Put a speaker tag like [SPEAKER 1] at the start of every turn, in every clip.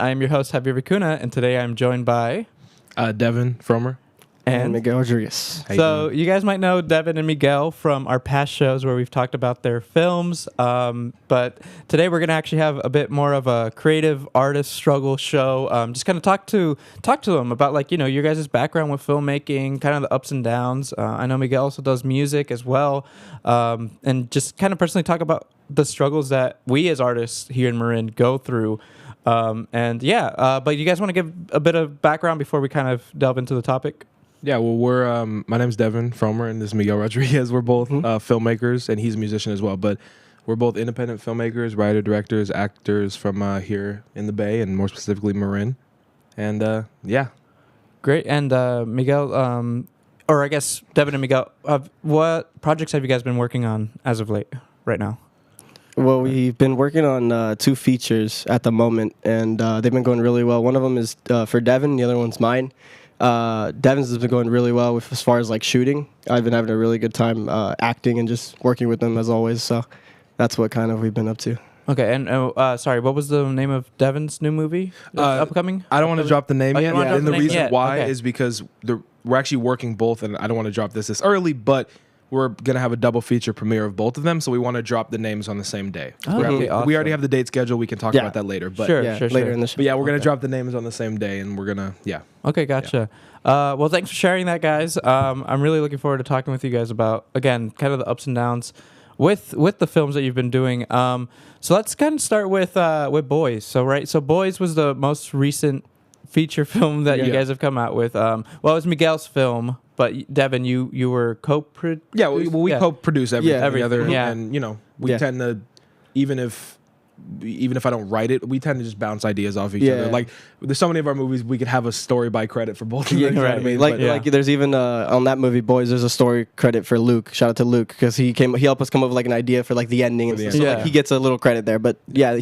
[SPEAKER 1] I'm your host, Javier Vicuna, and today I'm joined by...
[SPEAKER 2] Devin Fromer.
[SPEAKER 3] And Miguel Rodriguez.
[SPEAKER 1] So you guys might know Devin and Miguel from our past shows where we've talked about their films. But today we're going to actually have a bit more of a creative artist struggle show. Just kind of talk to them about, like, you know, your guys' background with filmmaking, kind of the ups and downs. I know Miguel also does music as well. And just kind of personally talk about the struggles that we as artists here in Marin go through. But you guys want to give a bit of background before we kind of delve into the topic?
[SPEAKER 2] Yeah, well, we're my name's Devin Fromer, and this is Miguel Rodriguez. We're both filmmakers, and he's a musician as well. But we're both independent filmmakers, writer, directors, actors from here in the Bay, and more specifically Marin. And
[SPEAKER 1] Great. And Miguel, or I guess Devin and Miguel, what projects have you guys been working on as of late, right now?
[SPEAKER 3] Well, we've been working on 2 features at the moment, and they've been going really well. One of them is for Devin, the other one's mine. Devin's has been going really well as far as like shooting. I've been having a really good time acting and just working with them as always. So that's what kind of we've been up to.
[SPEAKER 1] Okay, and sorry, what was the name of Devin's new movie upcoming?
[SPEAKER 2] I don't want to drop the name yet.
[SPEAKER 1] Yeah.
[SPEAKER 2] And the reason why is because we're actually working both, and I don't want to drop this early, but we're going to have a double feature premiere of both of them, so we want to drop the names on the same day.
[SPEAKER 1] Awesome.
[SPEAKER 2] We already have the date scheduled. We can talk about that later. But
[SPEAKER 1] Sure.
[SPEAKER 3] Later in the show.
[SPEAKER 2] But yeah, we're going to drop the names on the same day, and we're going to,
[SPEAKER 1] Okay, gotcha. Well, thanks for sharing that, guys. I'm really looking forward to talking with you guys about, again, kind of the ups and downs with the films that you've been doing. So let's kind of start with Boys. So Boys was the most recent feature film that you guys have come out with. Well, it was Miguel's film, but Devin, you were co-produced.
[SPEAKER 2] Yeah, we co-produce every other,
[SPEAKER 1] Yeah.
[SPEAKER 2] and we tend to, even if I don't write it, we tend to just bounce ideas off each other. Like, there's so many of our movies we could have a story by credit for both of them.
[SPEAKER 3] Yeah,
[SPEAKER 2] you know
[SPEAKER 3] right.
[SPEAKER 2] what I mean?
[SPEAKER 3] Like there's even on that movie Boys, there's a story credit for Luke. Shout out to Luke because he helped us come up with like an idea for like the ending and stuff. So like, he gets a little credit there. But yeah,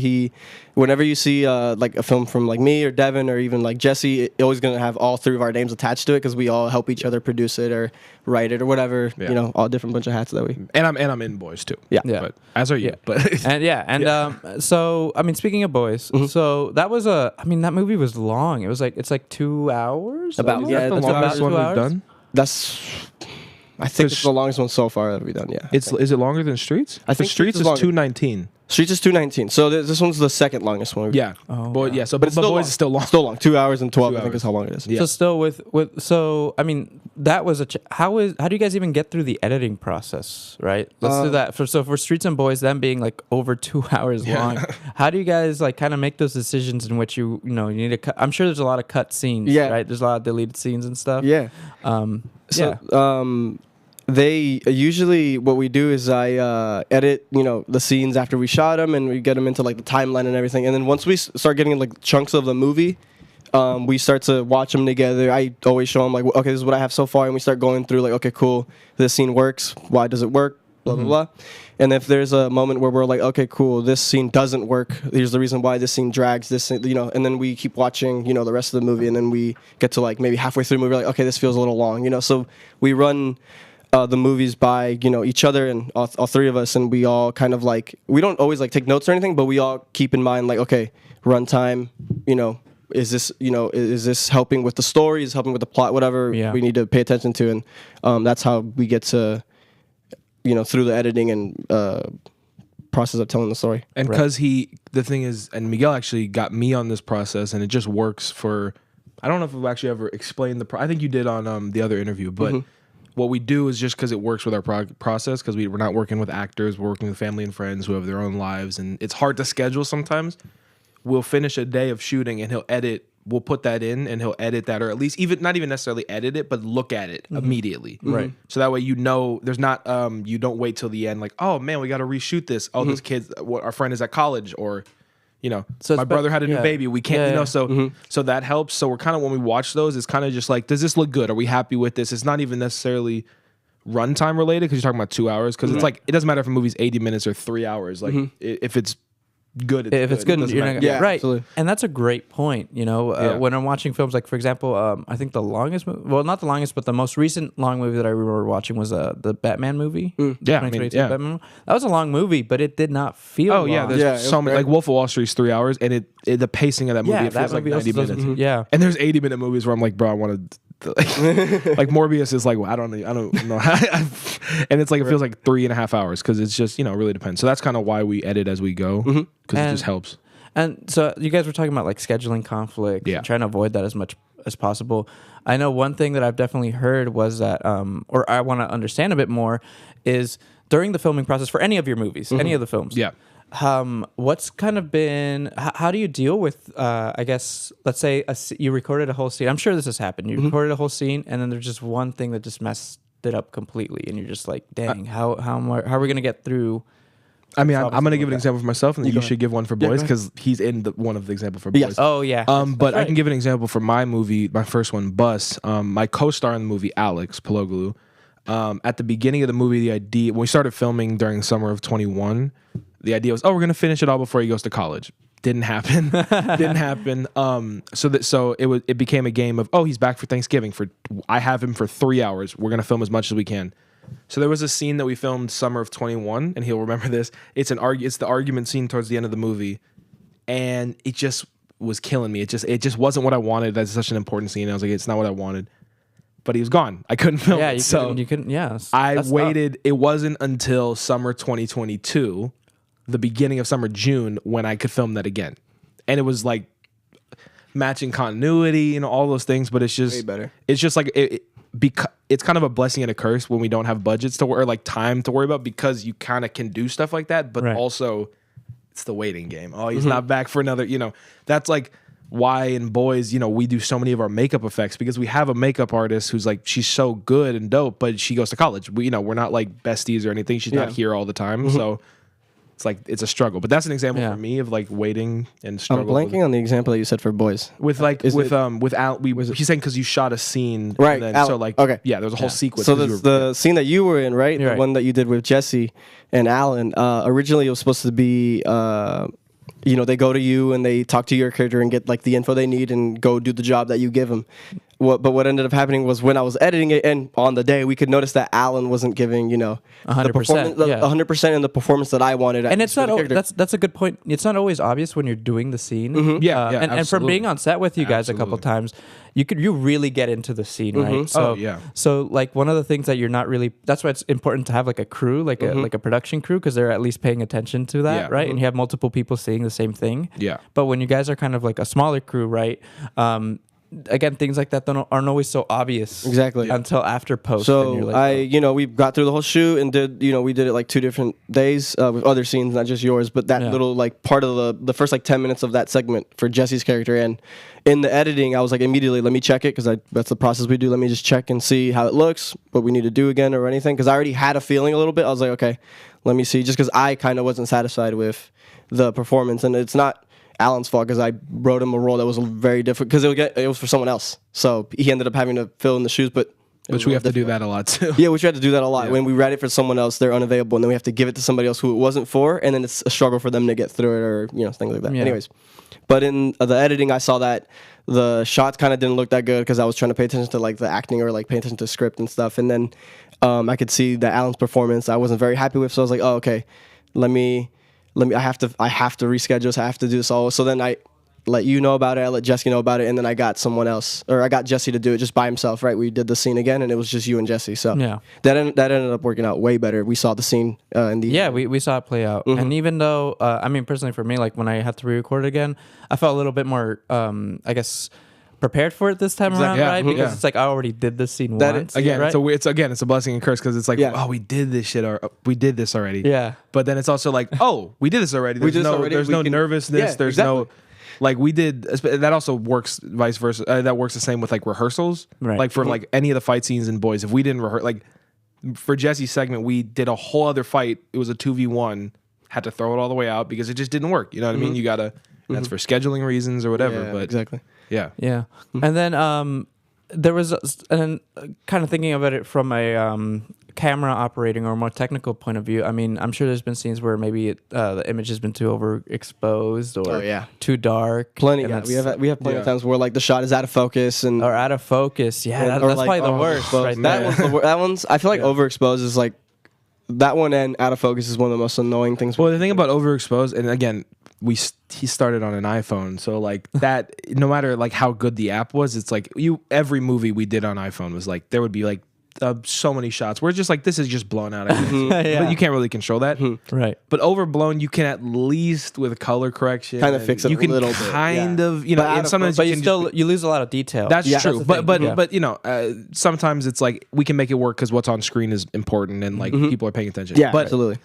[SPEAKER 3] whenever you see like a film from like me or Devin or even like Jesse, it's always gonna have all 3 of our names attached to it because we all help each other produce it or write it or whatever.
[SPEAKER 2] Yeah.
[SPEAKER 3] All different bunch of hats that we.
[SPEAKER 2] And I'm in Boys too.
[SPEAKER 3] Yeah.
[SPEAKER 2] But as are you. But
[SPEAKER 1] So I mean, speaking of Boys, so that was that movie was long. It's like 2 hours.
[SPEAKER 3] About
[SPEAKER 2] that's the longest one we've done.
[SPEAKER 3] I think it's the longest one so far that we've done. Yeah.
[SPEAKER 2] Is it longer than Streets?
[SPEAKER 3] I think
[SPEAKER 2] Streets is 219.
[SPEAKER 3] Streets is 219. So this one's the second longest one.
[SPEAKER 2] Yeah. But it's still Boys is still long.
[SPEAKER 3] Still long. 2 hours and 12. I think is how long it is.
[SPEAKER 2] Yeah.
[SPEAKER 1] So still I mean, that was how do you guys even get through the editing process? Right. Let's do that. For Streets and Boys, them being like over 2 hours long, how do you guys like kind of make those decisions in which you need to cut? I'm sure there's a lot of cut scenes.
[SPEAKER 3] Yeah.
[SPEAKER 1] Right. There's a lot of deleted scenes and stuff.
[SPEAKER 3] Yeah. They usually what we do is I edit the scenes after we shot them and we get them into like the timeline and everything, and then once we start getting like chunks of the movie, we start to watch them together. I always show them like, okay, this is what I have so far, and we start going through like, okay, cool, this scene works, why does it work, blah blah blah. And if there's a moment where we're like, okay, cool, this scene doesn't work, here's the reason why this scene drags, this scene, and then we keep watching the rest of the movie, and then we get to like maybe halfway through the movie, we're like, okay, this feels a little long, so we run the movies by each other and all 3 of us, and we all kind of like, we don't always like take notes or anything, but we all keep in mind like, okay, runtime, is this helping with the story, is helping with the plot, whatever we need to pay attention to, and that's how we get to through the editing and process of telling the story.
[SPEAKER 2] And because the thing is, and Miguel actually got me on this process, and it just works for, I don't know if we've actually ever explained I think you did on the other interview, but what we do is just because it works with our process, because we're not working with actors, we're working with family and friends who have their own lives, and it's hard to schedule sometimes. We'll finish a day of shooting and we'll put that in and he'll edit that, or at least not even necessarily edit it, but look at it immedially. Right. So that way there's not, you don't wait till the end like, oh man, we got to reshoot this. Oh, this kid's, our friend is at college, or so my brother had a new baby. We can't, so that helps. So we're kind of, when we watch those, it's kind of just like, does this look good? Are we happy with this? It's not even necessarily runtime related because you're talking about 2 hours. Because it's like, it doesn't matter if a movie's 80 minutes or 3 hours. Like if it's good, it's
[SPEAKER 1] if it's good,
[SPEAKER 2] doesn't
[SPEAKER 1] you're not
[SPEAKER 2] matter.
[SPEAKER 1] gonna,
[SPEAKER 3] Yeah,
[SPEAKER 1] right.
[SPEAKER 3] absolutely.
[SPEAKER 1] And that's a great point.
[SPEAKER 2] Yeah.
[SPEAKER 1] When I'm watching films, like for example, I think the longest, well, not the longest, but the most recent long movie that I remember watching was the Batman movie.
[SPEAKER 2] Yeah, I mean,
[SPEAKER 1] 2022
[SPEAKER 2] yeah.
[SPEAKER 1] Batman. That was a long movie, but it did not feel.
[SPEAKER 2] Oh yeah,
[SPEAKER 1] long.
[SPEAKER 2] there's
[SPEAKER 3] Yeah, it
[SPEAKER 2] so
[SPEAKER 3] was
[SPEAKER 2] many.
[SPEAKER 3] great.
[SPEAKER 2] Like Wolf of Wall Street's 3 hours, and the pacing of that movie
[SPEAKER 1] Yeah,
[SPEAKER 2] it
[SPEAKER 1] that
[SPEAKER 2] feels like
[SPEAKER 1] movie also
[SPEAKER 2] 90 minutes.
[SPEAKER 1] doesn't. Yeah.
[SPEAKER 2] And there's 80-minute movies where I'm like, bro, I want to. Like Morbius is like, well, I don't know, and it's like it feels like 3.5 hours because it's just it really depends. So that's kind of why we edit as we go because it just helps.
[SPEAKER 1] And so you guys were talking about like scheduling conflict,
[SPEAKER 2] Yeah.
[SPEAKER 1] and trying to avoid that as much as possible. I know one thing that I've definitely heard was that, or I want to understand a bit more, is during the filming process for any of your movies, any of the films.
[SPEAKER 2] Yeah.
[SPEAKER 1] What's kind of been? How do you deal with? I guess let's say you recorded a whole scene. I'm sure this has happened. You recorded a whole scene, and then there's just one thing that just messed it up completely, and you're just like, "Dang, how are we gonna get through?"
[SPEAKER 2] I mean, I'm
[SPEAKER 1] Problems
[SPEAKER 2] going to give
[SPEAKER 1] like
[SPEAKER 2] an
[SPEAKER 1] that.
[SPEAKER 2] example for myself, and then you
[SPEAKER 3] go
[SPEAKER 2] should give one for
[SPEAKER 3] Yeah,
[SPEAKER 2] boys
[SPEAKER 3] go
[SPEAKER 2] because he's in one of the example for
[SPEAKER 3] Yes.
[SPEAKER 2] boys.
[SPEAKER 1] Oh yeah.
[SPEAKER 2] But I
[SPEAKER 1] right.
[SPEAKER 2] can give an example for my movie, my first one, Bus. My co-star in the movie, Alex Pologlu. At the beginning of the movie, the idea when we started filming during summer of 21, the idea was, we're gonna finish it all before he goes to college. Didn't happen. Didn't happen. So it became a game of he's back for Thanksgiving. I have him for 3 hours. We're gonna film as much as we can. So there was a scene that we filmed summer of 21, and he'll remember this. It's the argument scene towards the end of the movie, and it just was killing me. It just wasn't what I wanted. That's such an important scene. I was like, it's not what I wanted. But he was gone. I couldn't film
[SPEAKER 1] Yeah,
[SPEAKER 2] it.
[SPEAKER 1] you couldn't. Yeah,
[SPEAKER 2] I
[SPEAKER 1] that's
[SPEAKER 2] waited. It wasn't until summer 2022, the beginning of summer June, when I could film that again, and it was like matching continuity and all those things. But it's just
[SPEAKER 3] Way better.
[SPEAKER 2] It's just like because it's kind of a blessing and a curse when we don't have budgets to or like time to worry about because you kind of can do stuff like that, but
[SPEAKER 1] Right.
[SPEAKER 2] also it's the waiting game. Oh, he's not back for another. That's like why in boys, we do so many of our makeup effects because we have a makeup artist who's like she's so good and dope, but she goes to college. We're not like besties or anything. She's not
[SPEAKER 3] Yeah.
[SPEAKER 2] here all the time, so it's like it's a struggle. But that's an example
[SPEAKER 1] Yeah.
[SPEAKER 2] for me of like waiting and
[SPEAKER 3] I'm
[SPEAKER 2] struggle
[SPEAKER 3] blanking on the example that you said for boys.
[SPEAKER 2] with like
[SPEAKER 3] Is
[SPEAKER 2] with
[SPEAKER 3] it-
[SPEAKER 2] with Al. He's saying because you shot a scene,
[SPEAKER 3] Right,
[SPEAKER 2] And then,
[SPEAKER 3] Al-
[SPEAKER 2] so like
[SPEAKER 3] okay.
[SPEAKER 2] yeah, there was a whole sequence.
[SPEAKER 3] So
[SPEAKER 2] 'cause you
[SPEAKER 3] that's
[SPEAKER 2] were-
[SPEAKER 3] the scene that you were in, right?
[SPEAKER 1] You're
[SPEAKER 3] The
[SPEAKER 1] right.
[SPEAKER 3] one that you did with Jesse and Alan. Originally, it was supposed to be, they go to you and they talk to your character and get like the info they need and go do the job that you give them. But what ended up happening was when I was editing it and on the day, we could notice that Alan wasn't giving,
[SPEAKER 1] 100%, yeah.
[SPEAKER 3] 100% in the performance that I wanted.
[SPEAKER 1] and it's
[SPEAKER 3] for
[SPEAKER 1] not
[SPEAKER 3] the character.
[SPEAKER 1] that's a good point. It's not always obvious when you're doing the scene.
[SPEAKER 2] Yeah, yeah,
[SPEAKER 1] and from
[SPEAKER 2] absolutely.
[SPEAKER 1] being on set with you guys a couple
[SPEAKER 2] Absolutely.
[SPEAKER 1] times, you really get into the scene, right? So
[SPEAKER 2] Oh, yeah.
[SPEAKER 1] So like one of the things that you're not really. That's why it's important to have like a crew, like a production crew, because they're at least paying attention to that,
[SPEAKER 2] Yeah.
[SPEAKER 1] right? And you have multiple people seeing the same thing.
[SPEAKER 2] Yeah.
[SPEAKER 1] But when you guys are kind of like a smaller crew, right? Again, things like that aren't always so obvious
[SPEAKER 3] Exactly.
[SPEAKER 1] until after post. and you're
[SPEAKER 3] So
[SPEAKER 1] like,
[SPEAKER 3] we got through the whole shoot and we did it like 2 different days with other scenes, not just yours, but that
[SPEAKER 1] Yeah.
[SPEAKER 3] little like part of the first like 10 minutes of that segment for Jesse's character. And in the editing, I was like immediately, let me check it because that's the process we do. Let me just check and see how it looks, what we need to do again or anything. Because I already had a feeling a little bit. I was like, okay, let me see, just because I kind of wasn't satisfied with the performance, and it's not Alan's fault because I wrote him a role that was very different because it was for someone else. So he ended up having to fill in the shoes, but
[SPEAKER 2] which we have to do that a lot too.
[SPEAKER 3] yeah, we had to do that a lot.
[SPEAKER 2] Yeah.
[SPEAKER 3] When we write it for someone else, they're unavailable, and then we have to give it to somebody else who it wasn't for, and then it's a struggle for them to get through it or things like that.
[SPEAKER 1] Yeah.
[SPEAKER 3] Anyways, but in the editing, I saw that the shots kind of didn't look that good because I was trying to pay attention to like the acting or like pay attention to script and stuff, and then I could see that Alan's performance I wasn't very happy with, so I was like, oh okay, let me I have to reschedule this, I have to do this all. So then I let you know about it, I let Jesse know about it, and then I got someone else, or I got Jesse to do it just by himself, right? We did the scene again, and it was just you and Jesse. So
[SPEAKER 1] Yeah.
[SPEAKER 3] that ended up working out way better. We saw the scene in the
[SPEAKER 1] Yeah, we saw it play out. And even though, personally for me, like when I had to re-record it again, I felt a little bit more, I guess, prepared for it this time around,
[SPEAKER 2] Yeah,
[SPEAKER 1] right? Because
[SPEAKER 2] yeah.
[SPEAKER 1] it's like I already did this scene
[SPEAKER 3] That
[SPEAKER 1] once.
[SPEAKER 2] Again,
[SPEAKER 1] right?
[SPEAKER 2] it's a blessing and curse because it's like,
[SPEAKER 3] Yeah.
[SPEAKER 2] we did this shit or we did this already.
[SPEAKER 1] Yeah.
[SPEAKER 2] But then it's also like, we did this already. There's
[SPEAKER 3] did this
[SPEAKER 2] no
[SPEAKER 3] already.
[SPEAKER 2] there's
[SPEAKER 3] We
[SPEAKER 2] no
[SPEAKER 3] can-
[SPEAKER 2] nervousness.
[SPEAKER 3] Yeah,
[SPEAKER 2] There's
[SPEAKER 3] exactly.
[SPEAKER 2] no like we did that also works vice versa. That works the same with like rehearsals.
[SPEAKER 1] Right.
[SPEAKER 2] Like for like any of the fight scenes in Boys, if we didn't rehearse, like for Jesse's segment, we did a whole other fight. It was a 2v1. Had to throw it all the way out because it just didn't work. You know what I mean? You gotta. That's for scheduling reasons or whatever.
[SPEAKER 3] Yeah,
[SPEAKER 2] but
[SPEAKER 3] exactly.
[SPEAKER 2] yeah.
[SPEAKER 1] Yeah. And then there was, and kind of thinking about it from a camera operating or more technical point of view. I mean, I'm sure there's been scenes where maybe the image has been too overexposed or too dark.
[SPEAKER 3] Plenty.
[SPEAKER 1] and
[SPEAKER 3] Yeah. We have plenty of times where like the shot is out of focus and
[SPEAKER 1] or out of focus. Yeah, that's
[SPEAKER 3] like,
[SPEAKER 1] probably the worst. Right
[SPEAKER 3] that
[SPEAKER 1] there.
[SPEAKER 3] one's that one's. I feel like overexposed is like that one, and out of focus is one of the most annoying things.
[SPEAKER 2] Well, the thing about overexposed, and again, he started on an iPhone, so like that. No matter like how good the app was, it's like every movie we did on iPhone was like there would be like so many shots where it's just like this is just blown out. But you can't really control that,
[SPEAKER 1] right?
[SPEAKER 2] But overblown, you can at least with color correction
[SPEAKER 3] kind of fix it.
[SPEAKER 2] You can
[SPEAKER 3] a little bit,
[SPEAKER 2] kind of and sometimes
[SPEAKER 1] but you lose a lot of detail.
[SPEAKER 2] That's true.
[SPEAKER 1] That's
[SPEAKER 2] but you know, sometimes it's like we can make it work because what's on screen is important and like people are paying attention.
[SPEAKER 3] Yeah,
[SPEAKER 2] but,
[SPEAKER 3] absolutely.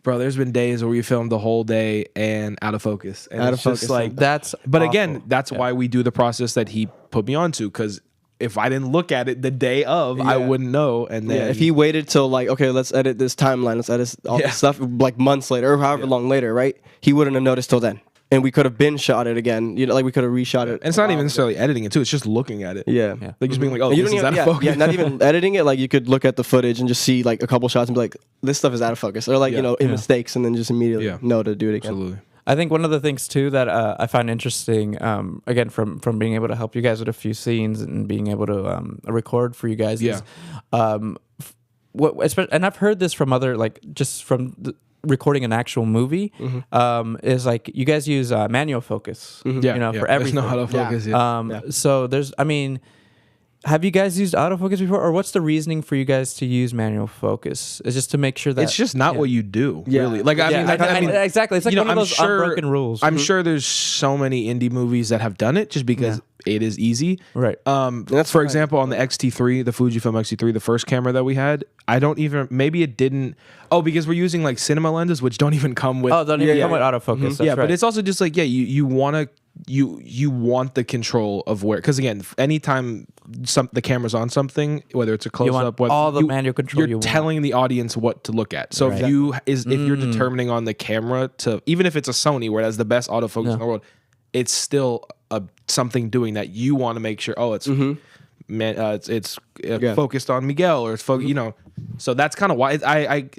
[SPEAKER 2] Bro, there's been days where we filmed the whole day and out of focus. And
[SPEAKER 3] Out
[SPEAKER 2] it's
[SPEAKER 3] of focus,
[SPEAKER 2] just like
[SPEAKER 1] that's.
[SPEAKER 2] But
[SPEAKER 1] awful.
[SPEAKER 2] again, that's why we do the process that he put me onto, because if I didn't look at it the day of, I wouldn't know. And then
[SPEAKER 3] if he waited till like, okay, let's edit this timeline, let's edit all this stuff like months later or however long later, right? He wouldn't have noticed till then. And we could have been shot it again. You know, like we could have reshot it.
[SPEAKER 2] And it's not even necessarily editing it too. It's just looking at it.
[SPEAKER 3] Yeah.
[SPEAKER 2] Like just being like, oh,
[SPEAKER 3] You
[SPEAKER 2] this
[SPEAKER 3] don't
[SPEAKER 2] is
[SPEAKER 3] even,
[SPEAKER 2] out of focus.
[SPEAKER 3] yeah, not even editing it. Like you could look at the footage and just see like a couple shots and be like, this stuff is out of focus, or like you know, mistakes, and then just immediately know to do it again.
[SPEAKER 2] Absolutely.
[SPEAKER 1] I think one of the things too that I find interesting, again from being able to help you guys with a few scenes and being able to record for you guys, is, and I've heard this from other just from recording an actual movie, is like you guys use manual focus, for everything.
[SPEAKER 2] There's no autofocus.
[SPEAKER 1] So there's, I mean. Have you guys used autofocus before, or what's the reasoning for you guys to use manual focus? Is just to make sure that
[SPEAKER 2] it's just not what you do, really. Like I mean,
[SPEAKER 1] exactly. It's like one of those unbroken rules.
[SPEAKER 2] I'm sure there's so many indie movies that have done it just because it is easy,
[SPEAKER 1] right?
[SPEAKER 2] For example, on the X-T3, the Fujifilm X-T3, the first camera that we had, maybe it didn't. Oh, because we're using like cinema lenses, which don't even come with.
[SPEAKER 1] Oh, don't even come with autofocus. That's right.
[SPEAKER 2] But it's also just like you want the control of where, because again, anytime the camera's on something, whether it's a close up,
[SPEAKER 1] all the manual control,
[SPEAKER 2] you're telling the audience what to look at. So if you're determining on the camera to, even if it's a Sony where it has the best autofocus in the world, it's still something doing that. You want to make sure, it's focused on Miguel, or it's you know. So that's kind of why I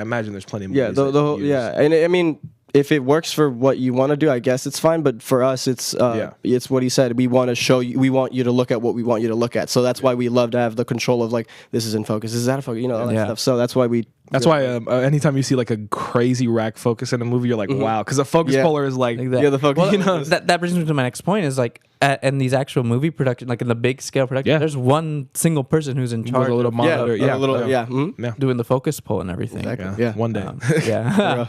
[SPEAKER 2] imagine there's plenty of movies.
[SPEAKER 3] And I mean, if it works for what you want to do, I guess it's fine. But for us, it's what he said. We want to show you. We want you to look at what we want you to look at. So that's why we love to have the control of like, this is in focus, this is out of focus, all that stuff. So that's why we.
[SPEAKER 2] That's why anytime you see like a crazy rack focus in a movie, you're like, wow, because a focus puller is like
[SPEAKER 1] the
[SPEAKER 3] focus.
[SPEAKER 1] Well, that brings me to my next point. Is like in these actual movie production, like in the big scale production, there's one single person who's in charge.
[SPEAKER 2] With a little monitor,
[SPEAKER 1] doing the focus pull and everything.
[SPEAKER 3] Exactly.
[SPEAKER 2] One day,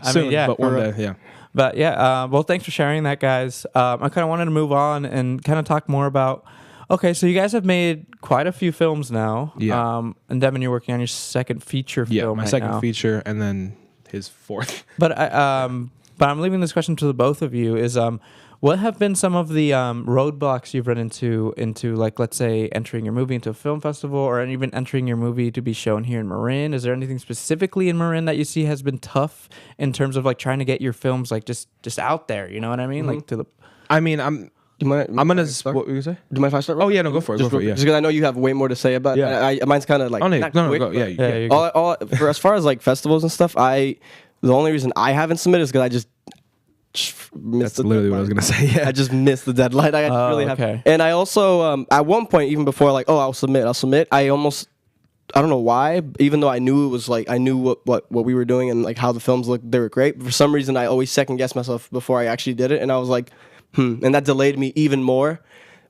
[SPEAKER 3] soon,
[SPEAKER 2] but one day,
[SPEAKER 1] But well, thanks for sharing that, guys. I kind of wanted to move on and kind of talk more about. Okay, so you guys have made quite a few films now.
[SPEAKER 2] Yeah.
[SPEAKER 1] And Devin, you're working on your second feature film.
[SPEAKER 2] Yeah, my second feature, and then his fourth.
[SPEAKER 1] But I'm leaving this question to the both of you. Is what have been some of the roadblocks you've run into like, let's say, entering your movie into a film festival, or even entering your movie to be shown here in Marin? Is there anything specifically in Marin that you see has been tough in terms of like trying to get your films like just out there? You know what I mean? Like to the.
[SPEAKER 2] I mean, I'm gonna. What were you say?
[SPEAKER 3] Do you mind if I start?
[SPEAKER 2] Oh yeah, no, go for it.
[SPEAKER 3] Just because I know you have way more to say about.
[SPEAKER 2] Yeah.
[SPEAKER 3] Mine's kind of like.
[SPEAKER 2] Oh no, go. Yeah.
[SPEAKER 3] For as far as like festivals and stuff, the only reason I haven't submitted is because I just missed.
[SPEAKER 2] That's literally what I was gonna say. Yeah,
[SPEAKER 3] I just missed the deadline. I really have. And I also at one point, even before like, I'll submit. I don't know why, even though I knew it was like, I knew what we were doing and like how the films looked, they were great. But for some reason, I always second guessed myself before I actually did it, and I was like, and that delayed me even more.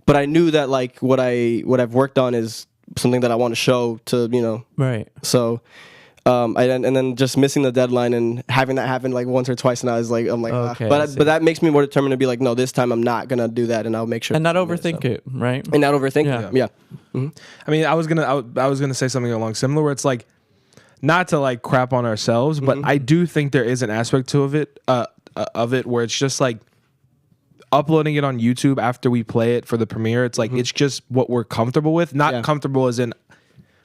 [SPEAKER 3] But I knew that like what I've worked on is something that I want to show to
[SPEAKER 1] Right.
[SPEAKER 3] So, and then just missing the deadline and having that happen like once or twice, and I'm like,
[SPEAKER 1] okay,
[SPEAKER 3] but that makes me more determined to be like, no, this time I'm not gonna do that, and I'll make sure
[SPEAKER 1] and not overthink it, right?
[SPEAKER 3] And not overthink it. Yeah. Mm-hmm.
[SPEAKER 2] I mean, I was gonna say something along similar where it's like, not to like crap on ourselves, but I do think there is an aspect to of it where it's just like uploading it on YouTube after we play it for the premiere. It's like it's just what we're comfortable with, not comfortable as in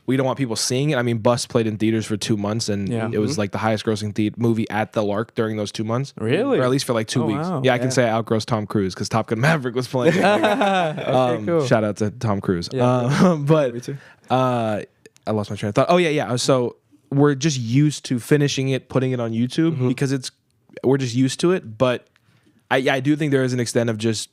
[SPEAKER 2] we don't want people seeing it. I mean, Bus played in theaters for 2 months, and it was like the highest grossing movie at the Lark during those 2 months.
[SPEAKER 1] Really?
[SPEAKER 2] Or at least for like 2 weeks.
[SPEAKER 1] Wow.
[SPEAKER 2] Yeah, I can say I outgrossed Tom Cruise because Top Gun Maverick was playing.
[SPEAKER 1] Okay, cool.
[SPEAKER 2] Shout out to Tom Cruise.
[SPEAKER 1] Yeah.
[SPEAKER 2] But
[SPEAKER 3] Me too.
[SPEAKER 2] I lost my train of thought. Oh yeah. So we're just used to finishing it, putting it on YouTube because we're just used to it. But I do think there is an extent of just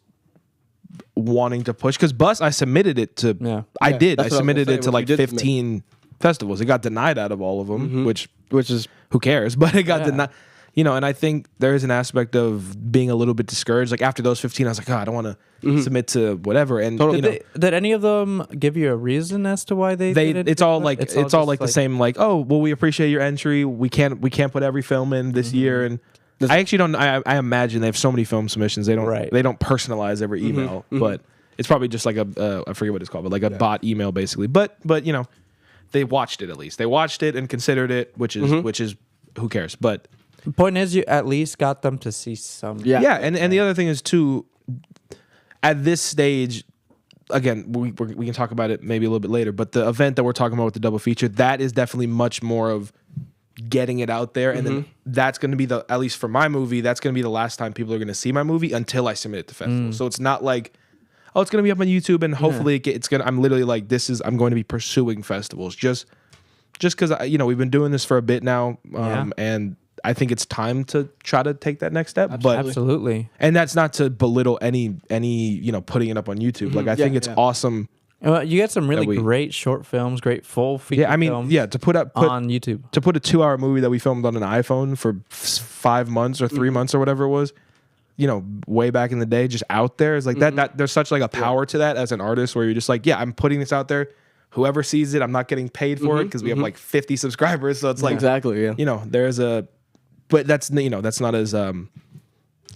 [SPEAKER 2] wanting to push because Bus, I submitted it to.
[SPEAKER 1] Yeah.
[SPEAKER 2] I did. I
[SPEAKER 3] that's what I was
[SPEAKER 2] submitted
[SPEAKER 3] gonna
[SPEAKER 2] it
[SPEAKER 3] say,
[SPEAKER 2] to
[SPEAKER 3] what
[SPEAKER 2] like
[SPEAKER 3] you did
[SPEAKER 2] 15 festivals. It got denied out of all of them, which
[SPEAKER 3] is
[SPEAKER 2] who cares? But it got denied. And I think there is an aspect of being a little bit discouraged. Like after those 15, I was like, oh, I don't want to submit to whatever. And
[SPEAKER 1] Did any of them give you a reason as to why they didn't
[SPEAKER 2] it's
[SPEAKER 1] do
[SPEAKER 2] all
[SPEAKER 1] it?
[SPEAKER 2] like
[SPEAKER 1] It's
[SPEAKER 2] it's
[SPEAKER 1] all
[SPEAKER 2] all
[SPEAKER 1] just
[SPEAKER 2] like the same, like, oh well, we appreciate your entry. We can't put every film in this year. And I actually don't. I imagine they have so many film submissions. They don't personalize every email, but it's probably just like I forget what it's called, but like a bot email basically. But they watched it at least. They watched it and considered it, which is who cares? But
[SPEAKER 1] The point is, you at least got them to see some.
[SPEAKER 2] yeah, and the other thing is too, at this stage, again, we can talk about it maybe a little bit later, but the event that we're talking about with the double feature, that is definitely much more of getting it out there, and then that's going to be at least for my movie, that's going to be the last time people are going to see my movie until I submit it to festivals. So it's not like, oh, it's going to be up on YouTube and hopefully it's going to, I'm literally like, I'm going to be pursuing festivals just because, we've been doing this for a bit now, and I think it's time to try to take that next step.
[SPEAKER 1] Absolutely.
[SPEAKER 2] And that's not to belittle any putting it up on YouTube. Like I think it's awesome.
[SPEAKER 1] You get some really great short films, great full feature films.
[SPEAKER 2] To put
[SPEAKER 1] on YouTube.
[SPEAKER 2] To put a 2-hour movie that we filmed on an iPhone for 5 months or 3 months or whatever it was, way back in the day, just out there is like that. There's such like a power to that as an artist where you're just like, I'm putting this out there. Whoever sees it, I'm not getting paid for it because we have like 50 subscribers. So it's like there's a, but that's not as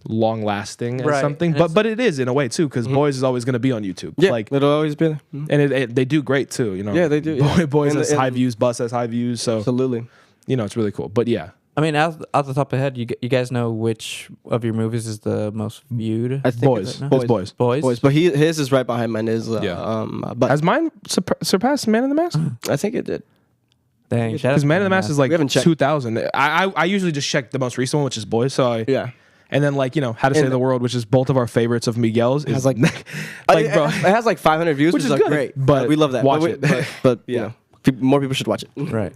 [SPEAKER 2] long lasting as something. But it is in a way too because Boys is always going to be on YouTube.
[SPEAKER 3] Yeah,
[SPEAKER 2] like
[SPEAKER 3] it'll always be there.
[SPEAKER 2] And they do great too.
[SPEAKER 3] Yeah, they do.
[SPEAKER 2] Boys has high views, Bus has high views. So
[SPEAKER 3] absolutely,
[SPEAKER 2] it's really cool. But yeah.
[SPEAKER 1] I mean, out the top of the head, you guys know which of your movies is the most viewed?
[SPEAKER 3] I think
[SPEAKER 2] Boys.
[SPEAKER 3] Boys. But his is right behind mine. But
[SPEAKER 2] has mine surpassed Man in the Mask?
[SPEAKER 3] I think it did.
[SPEAKER 1] Dang,
[SPEAKER 2] because Man in the Mask is like 2000. I usually just check the most recent one, which is Boys. So and then How to Save the World, which is both of our favorites of Miguel's. Is
[SPEAKER 3] like bro, it has like 500 views, which is like great.
[SPEAKER 2] But
[SPEAKER 3] we love that.
[SPEAKER 2] Watch it.
[SPEAKER 3] But more people should watch it.
[SPEAKER 1] Right.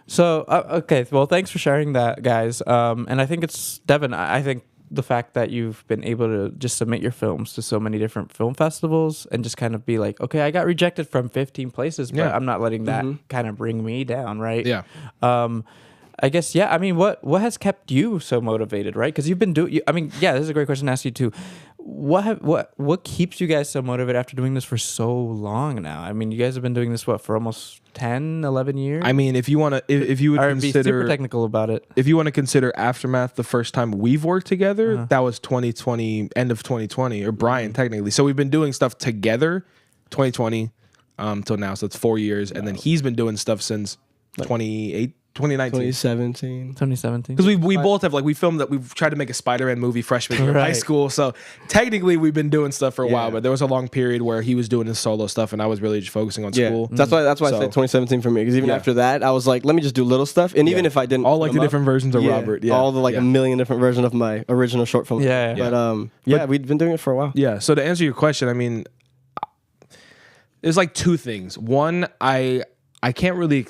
[SPEAKER 1] So okay, well, thanks for sharing that, guys. And I think it's Devin. I think the fact that you've been able to just submit your films to so many different film festivals and just kind of be like, okay, I got rejected from 15 places, but I'm not letting that kind of bring me down, right?
[SPEAKER 2] Yeah.
[SPEAKER 1] I guess, I mean, what has kept you so motivated, right? Because you've been this is a great question to ask you too. What keeps you guys so motivated after doing this for so long now? I mean, you guys have been doing this for almost 10, 11 years?
[SPEAKER 2] I mean, if you want to, if you would consider,
[SPEAKER 1] be super technical about it.
[SPEAKER 2] If you want to consider Aftermath the first time we've worked together, that was 2020, end of 2020, or Brian technically. So we've been doing stuff together, 2020 till now. So it's 4 years, and then he's been doing stuff since 2019.
[SPEAKER 3] 2017.
[SPEAKER 2] Because we both have we filmed that we've tried to make a Spider-Man movie freshman year of high school. So technically we've been doing stuff for a while, but there was a long period where he was doing his solo stuff and I was really just focusing on school.
[SPEAKER 3] That's why I said 2017 for me. Because even after that, I was like, let me just do little stuff. And even if I didn't,
[SPEAKER 2] all the different versions of Robert,
[SPEAKER 3] all the a million different versions of my original short film. But we've been doing it for a while.
[SPEAKER 2] Yeah. So to answer your question, I mean, there's two things. One, I can't really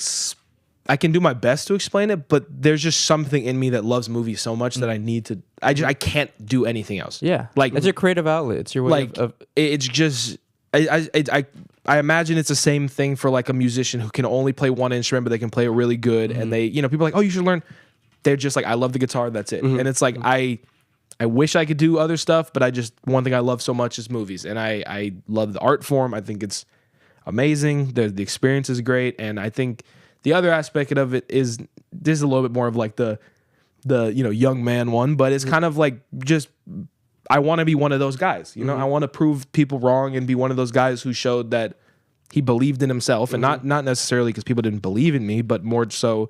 [SPEAKER 2] I can do my best to explain it, but there's just something in me that loves movies so much that I need to. I can't do anything else.
[SPEAKER 1] Yeah, it's your creative outlet. It's your way of.
[SPEAKER 2] It's just I imagine it's the same thing for a musician who can only play one instrument, but they can play it really good, and they people are like, oh, you should learn. They're just I love the guitar. That's it, and it's I wish I could do other stuff, but one thing I love so much is movies, and I love the art form. I think it's amazing. The experience is great, and I think. The other aspect of it is this is a little bit more of the young man one, but it's kind of just I want to be one of those guys. I want to prove people wrong and be one of those guys who showed that he believed in himself, and not necessarily because people didn't believe in me, but more so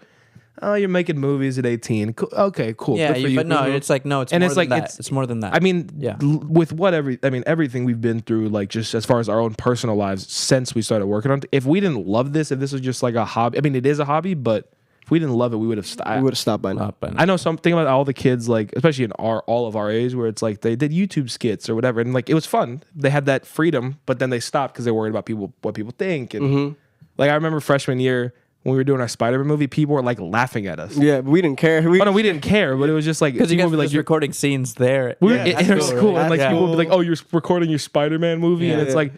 [SPEAKER 2] oh, you're making movies at 18. Cool. Okay, cool.
[SPEAKER 1] Yeah,
[SPEAKER 2] Good for you.
[SPEAKER 1] but no, it's like no, it's
[SPEAKER 2] And
[SPEAKER 1] more
[SPEAKER 2] it's
[SPEAKER 1] than
[SPEAKER 2] like,
[SPEAKER 1] that. It's more than that.
[SPEAKER 2] I mean,
[SPEAKER 1] Yeah.
[SPEAKER 2] with everything we've been through, like just as far as our own personal lives since we started working on it, if we didn't love this, if this was just like a hobby, I mean, it is a hobby, but if we didn't love it, we would have stopped.
[SPEAKER 3] We would have stopped by now.
[SPEAKER 2] I know something about all the kids, like especially in all of our age, where it's like they did YouTube skits or whatever, and like it was fun. They had that freedom, but then they stopped because they were worried about what people think. And like I remember freshman year when we were doing our Spider-Man movie, people were like laughing at us.
[SPEAKER 3] Yeah, but we didn't care.
[SPEAKER 2] Oh no, we didn't care, but it was just like
[SPEAKER 1] Because you
[SPEAKER 2] people
[SPEAKER 1] guys
[SPEAKER 2] would
[SPEAKER 1] were
[SPEAKER 2] be
[SPEAKER 1] just
[SPEAKER 2] like,
[SPEAKER 1] recording scenes there.
[SPEAKER 2] in school, and like
[SPEAKER 1] right?
[SPEAKER 2] people would be like, "Oh, you're recording your Spider-Man movie," and it's
[SPEAKER 3] Yeah.
[SPEAKER 2] like,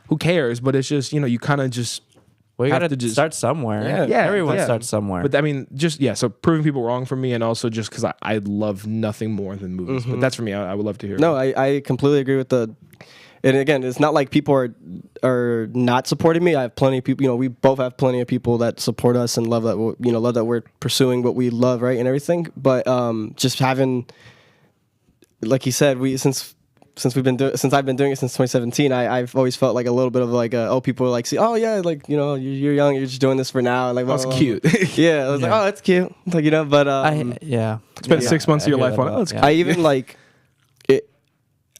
[SPEAKER 2] who cares? But it's just you kind of just.
[SPEAKER 1] Well, you
[SPEAKER 2] have
[SPEAKER 1] got
[SPEAKER 2] to
[SPEAKER 1] to
[SPEAKER 2] just-
[SPEAKER 1] start somewhere.
[SPEAKER 2] Yeah,
[SPEAKER 1] Everyone
[SPEAKER 2] yeah.
[SPEAKER 1] starts somewhere.
[SPEAKER 2] But I mean, just so proving people wrong for me, and also just because I love nothing more than movies. But that's for me. I would love to hear.
[SPEAKER 3] No, I completely agree with the. And again, it's not like people are not supporting me. I have plenty of people. You know, we both have plenty of people that support us and love that. Love that we're pursuing what we love, right, and everything. But just having, like he said, since I've been doing it since 2017, I've always felt like a little bit of like people are like, see, oh yeah, like you're young, you're just doing this for now, like
[SPEAKER 2] That's
[SPEAKER 3] blah, blah,
[SPEAKER 2] cute.
[SPEAKER 3] blah. Yeah, I was like, oh, that's cute, like but
[SPEAKER 1] yeah.
[SPEAKER 2] Spend
[SPEAKER 1] Yeah,
[SPEAKER 2] 6 months of your
[SPEAKER 1] hear
[SPEAKER 2] life
[SPEAKER 1] that
[SPEAKER 2] on
[SPEAKER 1] a
[SPEAKER 2] it.
[SPEAKER 1] lot,
[SPEAKER 2] Oh, it's
[SPEAKER 1] yeah.
[SPEAKER 3] I even like it.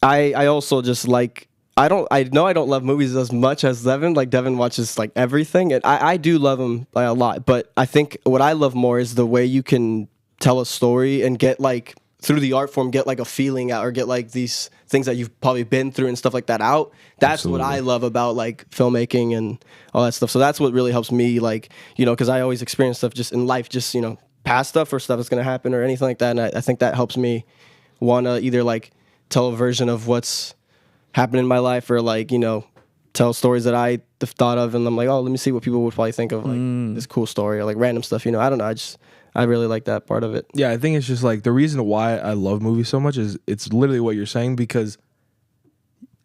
[SPEAKER 3] I also just like I know I don't love movies as much as Devin. Like Devin watches like everything, and I do love them a lot. But I think what I love more is the way you can tell a story and get like through the art form, get like a feeling out, or get like these things that you've probably been through and stuff like that out. That's what I love about like filmmaking and all that stuff. So that's what really helps me, like, because I always experience stuff just in life, just past stuff or stuff that's gonna happen or anything like that. And I think that helps me want to either like tell a version of what's happened in my life, or like tell stories that I thought of, and I'm like, oh, let me see what people would probably think of like this cool story, or like random stuff. I don't know. I really like that part of it.
[SPEAKER 2] Yeah, I think it's just like the reason why I love movies so much is it's literally what you're saying, because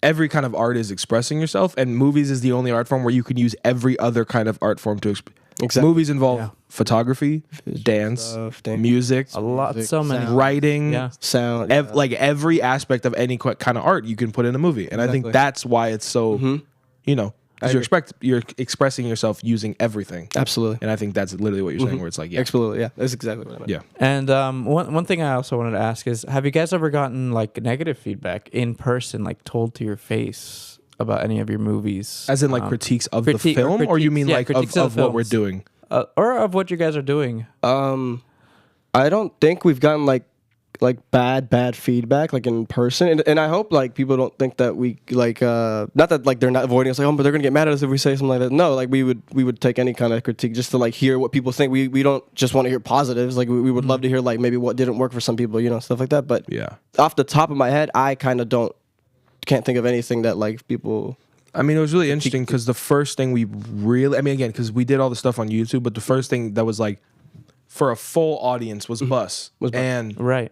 [SPEAKER 2] every kind of art is expressing yourself, and movies is the only art form where you can use every other kind of art form to
[SPEAKER 3] Exactly.
[SPEAKER 2] Movies involve photography, dance,
[SPEAKER 3] stuff,
[SPEAKER 2] music,
[SPEAKER 1] A lot,
[SPEAKER 3] Music,
[SPEAKER 1] so many.
[SPEAKER 3] sound.
[SPEAKER 2] writing,
[SPEAKER 1] Yeah.
[SPEAKER 3] Sound,
[SPEAKER 2] like every aspect of any kind of art you can put in a movie. And I think
[SPEAKER 3] Exactly.
[SPEAKER 2] that's why it's so, 'cause you're expressing yourself using everything.
[SPEAKER 3] absolutely,
[SPEAKER 2] And I think that's literally what you're saying, where it's like, yeah.
[SPEAKER 3] absolutely, yeah, that's exactly what I meant.
[SPEAKER 2] Yeah.
[SPEAKER 1] And one thing I also wanted to ask is, have you guys ever gotten like negative feedback in person, like told to your face about any of your movies?
[SPEAKER 2] As in like critiques of the
[SPEAKER 1] critique- or
[SPEAKER 2] film, or you
[SPEAKER 1] critiques-
[SPEAKER 2] mean
[SPEAKER 1] yeah,
[SPEAKER 2] like
[SPEAKER 1] critiques
[SPEAKER 2] of
[SPEAKER 1] the
[SPEAKER 2] what we're
[SPEAKER 1] films.
[SPEAKER 2] doing?
[SPEAKER 1] Or of what you guys are doing?
[SPEAKER 3] I don't think we've gotten like bad feedback like in person, and I hope like people don't think that we like not that like they're not avoiding us, like, oh, but they're gonna get mad at us if we say something like that. No, like we would take any kind of critique just to like hear what people think. We don't just want to hear positives. Like we would love to hear like maybe what didn't work for some people, stuff like that. But
[SPEAKER 2] Yeah.
[SPEAKER 3] off the top of my head, I kind of can't think of anything that like people.
[SPEAKER 2] I mean, it was really interesting because the first thing we really, again, because we did all the stuff on YouTube, but the first thing that was like for a full audience was Bus. And
[SPEAKER 1] Right.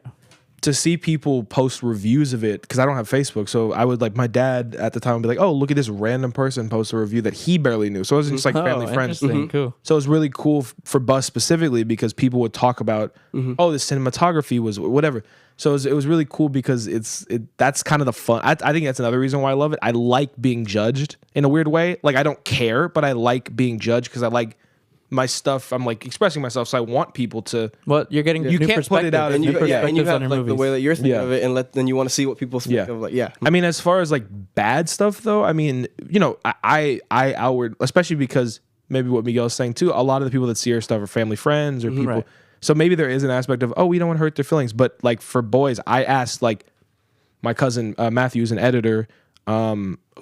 [SPEAKER 2] to see people post reviews of it, because I don't have Facebook, so I would like, my dad at the time would be like, oh, look at this random person post a review that he barely knew. So it wasn't just like family friends.
[SPEAKER 1] Interesting. Cool.
[SPEAKER 2] So it was really cool for Bus specifically because people would talk about, oh, the cinematography was whatever. So it was really cool because that's kind of the fun. I think that's another reason why I love it. I like being judged in a weird way. Like I don't care, but I like being judged because I like my stuff. I'm like expressing myself, so I want people to.
[SPEAKER 1] Well, you're getting
[SPEAKER 2] You
[SPEAKER 1] new
[SPEAKER 2] can't put it
[SPEAKER 1] perspectives.
[SPEAKER 2] out
[SPEAKER 3] And
[SPEAKER 2] if
[SPEAKER 3] you,
[SPEAKER 1] new
[SPEAKER 3] yeah, and you
[SPEAKER 1] perspectives
[SPEAKER 3] have
[SPEAKER 1] on your
[SPEAKER 3] like
[SPEAKER 1] movies.
[SPEAKER 3] the way that you're thinking
[SPEAKER 2] Yeah.
[SPEAKER 3] of it, and then you want to see what people think
[SPEAKER 2] Yeah.
[SPEAKER 3] of. Like, yeah,
[SPEAKER 2] I mean, as far as like bad stuff though, I mean, I outward, especially because maybe what Miguel's saying too, a lot of the people that see our stuff are family friends or people.
[SPEAKER 1] Right.
[SPEAKER 2] So maybe there is an aspect of, oh, we don't want to hurt their feelings. But like for boys, I asked like my cousin Matthew, who's an editor,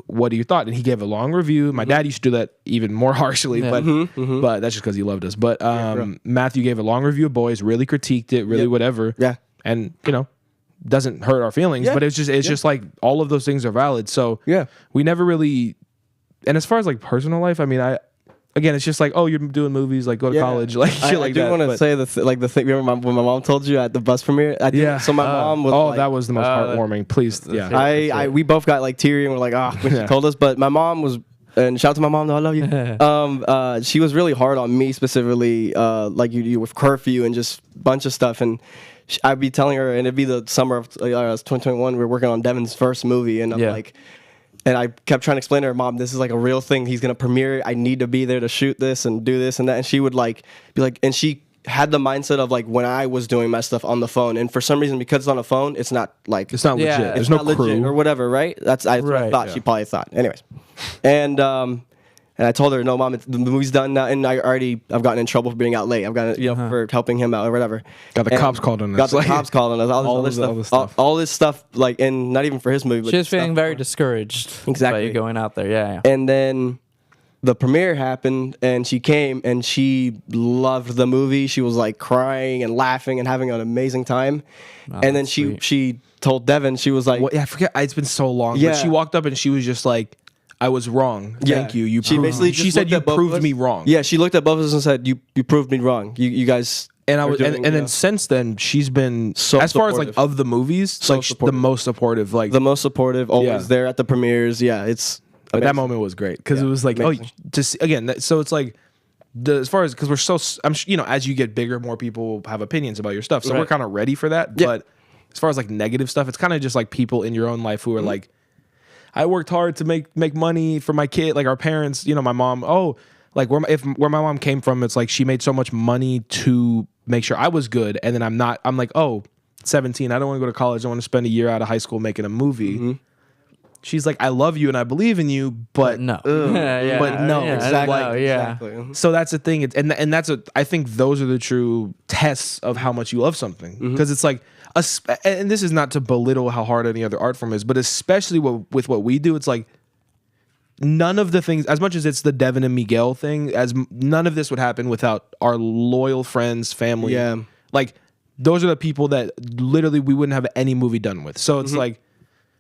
[SPEAKER 2] what do you thought? And he gave a long review. My dad used to do that even more harshly,
[SPEAKER 1] Yeah.
[SPEAKER 2] but that's just because he loved us. But Matthew gave a long review of Boys, really critiqued it, really whatever.
[SPEAKER 3] Yeah.
[SPEAKER 2] And doesn't hurt our feelings,
[SPEAKER 3] Yeah.
[SPEAKER 2] but it's just like all of those things are valid. So
[SPEAKER 3] Yeah.
[SPEAKER 2] we never really. And as far as like personal life, I mean, again, it's just like, oh, you're doing movies, like go to
[SPEAKER 3] Yeah.
[SPEAKER 2] college, like shit like
[SPEAKER 3] I do
[SPEAKER 2] that.
[SPEAKER 3] want to
[SPEAKER 2] but-
[SPEAKER 3] say the thing. Remember when my mom told you at the bus premiere?
[SPEAKER 2] Yeah.
[SPEAKER 3] So my mom was.
[SPEAKER 2] Oh,
[SPEAKER 3] like,
[SPEAKER 2] that was the most heartwarming. Please, yeah.
[SPEAKER 3] we both got like teary and we're like, when she told us. But my mom was, and shout out to my mom, though, I love you. She was really hard on me specifically, like you with curfew and just a bunch of stuff. And I'd be telling her, and it'd be the summer of 2021. We were working on Devin's first movie, and I'm like. And I kept trying to explain to her, Mom, this is like a real thing. He's gonna premiere it. I need to be there to shoot this and do this and that. And she would like be like, and she had the mindset of like when I was doing my stuff on the phone, and for some reason because it's on a phone, it's not like
[SPEAKER 2] It's not
[SPEAKER 1] Yeah,
[SPEAKER 2] legit.
[SPEAKER 1] it's
[SPEAKER 2] There's
[SPEAKER 3] it's
[SPEAKER 2] no
[SPEAKER 3] not legit
[SPEAKER 2] crew.
[SPEAKER 3] or whatever, right? That's what I
[SPEAKER 1] Right,
[SPEAKER 3] thought.
[SPEAKER 2] yeah.
[SPEAKER 3] She probably thought. Anyways, and I told her, no, mom, the movie's done now, and I've gotten in trouble for being out late. I've gotten for helping him out or whatever.
[SPEAKER 2] Got the
[SPEAKER 3] And
[SPEAKER 2] cops called on us.
[SPEAKER 3] Got the
[SPEAKER 2] Like,
[SPEAKER 3] cops calling us. All this other stuff. All this stuff, like, and not even for his movie. But
[SPEAKER 1] She was feeling
[SPEAKER 3] stuff.
[SPEAKER 1] very discouraged.
[SPEAKER 3] Exactly.
[SPEAKER 1] By you going out there. Yeah. Yeah.
[SPEAKER 3] And then the premiere happened, and she came, and she loved the movie. She was like crying and laughing and having an amazing time.
[SPEAKER 1] Oh,
[SPEAKER 3] and then
[SPEAKER 1] that's sweet.
[SPEAKER 3] she told Devin, she was like,
[SPEAKER 2] What, yeah, I forget. It's been so long.
[SPEAKER 3] Yeah.
[SPEAKER 2] But she walked up and she was just like, "I was wrong. Thank you. You."
[SPEAKER 3] She
[SPEAKER 2] proved,
[SPEAKER 3] basically
[SPEAKER 2] she
[SPEAKER 3] just
[SPEAKER 2] said
[SPEAKER 3] looked
[SPEAKER 2] you
[SPEAKER 3] at both of
[SPEAKER 2] proved
[SPEAKER 3] us.
[SPEAKER 2] me wrong.
[SPEAKER 3] Yeah, she looked at both of us and said, "You proved me wrong. You guys."
[SPEAKER 2] And I
[SPEAKER 3] are
[SPEAKER 2] was,
[SPEAKER 3] doing,
[SPEAKER 2] and
[SPEAKER 3] you
[SPEAKER 2] then
[SPEAKER 3] know,
[SPEAKER 2] since then she's been
[SPEAKER 3] So
[SPEAKER 2] as far as like
[SPEAKER 3] supportive.
[SPEAKER 2] of the movies,
[SPEAKER 3] So
[SPEAKER 2] like the
[SPEAKER 3] supportive.
[SPEAKER 2] most supportive. Like
[SPEAKER 3] the most supportive, always
[SPEAKER 2] Yeah.
[SPEAKER 3] there at the premieres. Yeah, it's.
[SPEAKER 2] but that
[SPEAKER 3] amazing.
[SPEAKER 2] moment was great because
[SPEAKER 3] Yeah,
[SPEAKER 2] it was like
[SPEAKER 3] amazing.
[SPEAKER 2] just again. So it's like as far as because we're so as you get bigger, more people have opinions about your stuff. So we're
[SPEAKER 3] Right.
[SPEAKER 2] kind of ready for that.
[SPEAKER 3] Yeah.
[SPEAKER 2] But as far as like negative stuff, it's kind of just like people in your own life who are
[SPEAKER 3] Mm-hmm.
[SPEAKER 2] like, I worked hard to make money for my kid. Like our parents, my mom. Oh, like where my mom came from, it's like she made so much money to make sure I was good, and then I'm not. I'm like, oh, 17. I don't want to go to college. I want to spend a year out of high school making a movie.
[SPEAKER 3] Mm-hmm.
[SPEAKER 2] She's like, I love you and I believe in you, but
[SPEAKER 1] No.
[SPEAKER 3] Yeah,
[SPEAKER 2] but no,
[SPEAKER 1] Yeah,
[SPEAKER 2] exactly.
[SPEAKER 1] no, yeah.
[SPEAKER 3] Exactly.
[SPEAKER 2] So that's the thing, and that's I think those are the true tests of how much you love something, because it's like, and this is not to belittle how hard any other art form is, but especially with what we do, it's like none of the things, as much as it's the Devin and Miguel thing, none of this would happen without our loyal friends, family.
[SPEAKER 3] Yeah.
[SPEAKER 2] Like those are the people that literally we wouldn't have any movie done with. So it's like,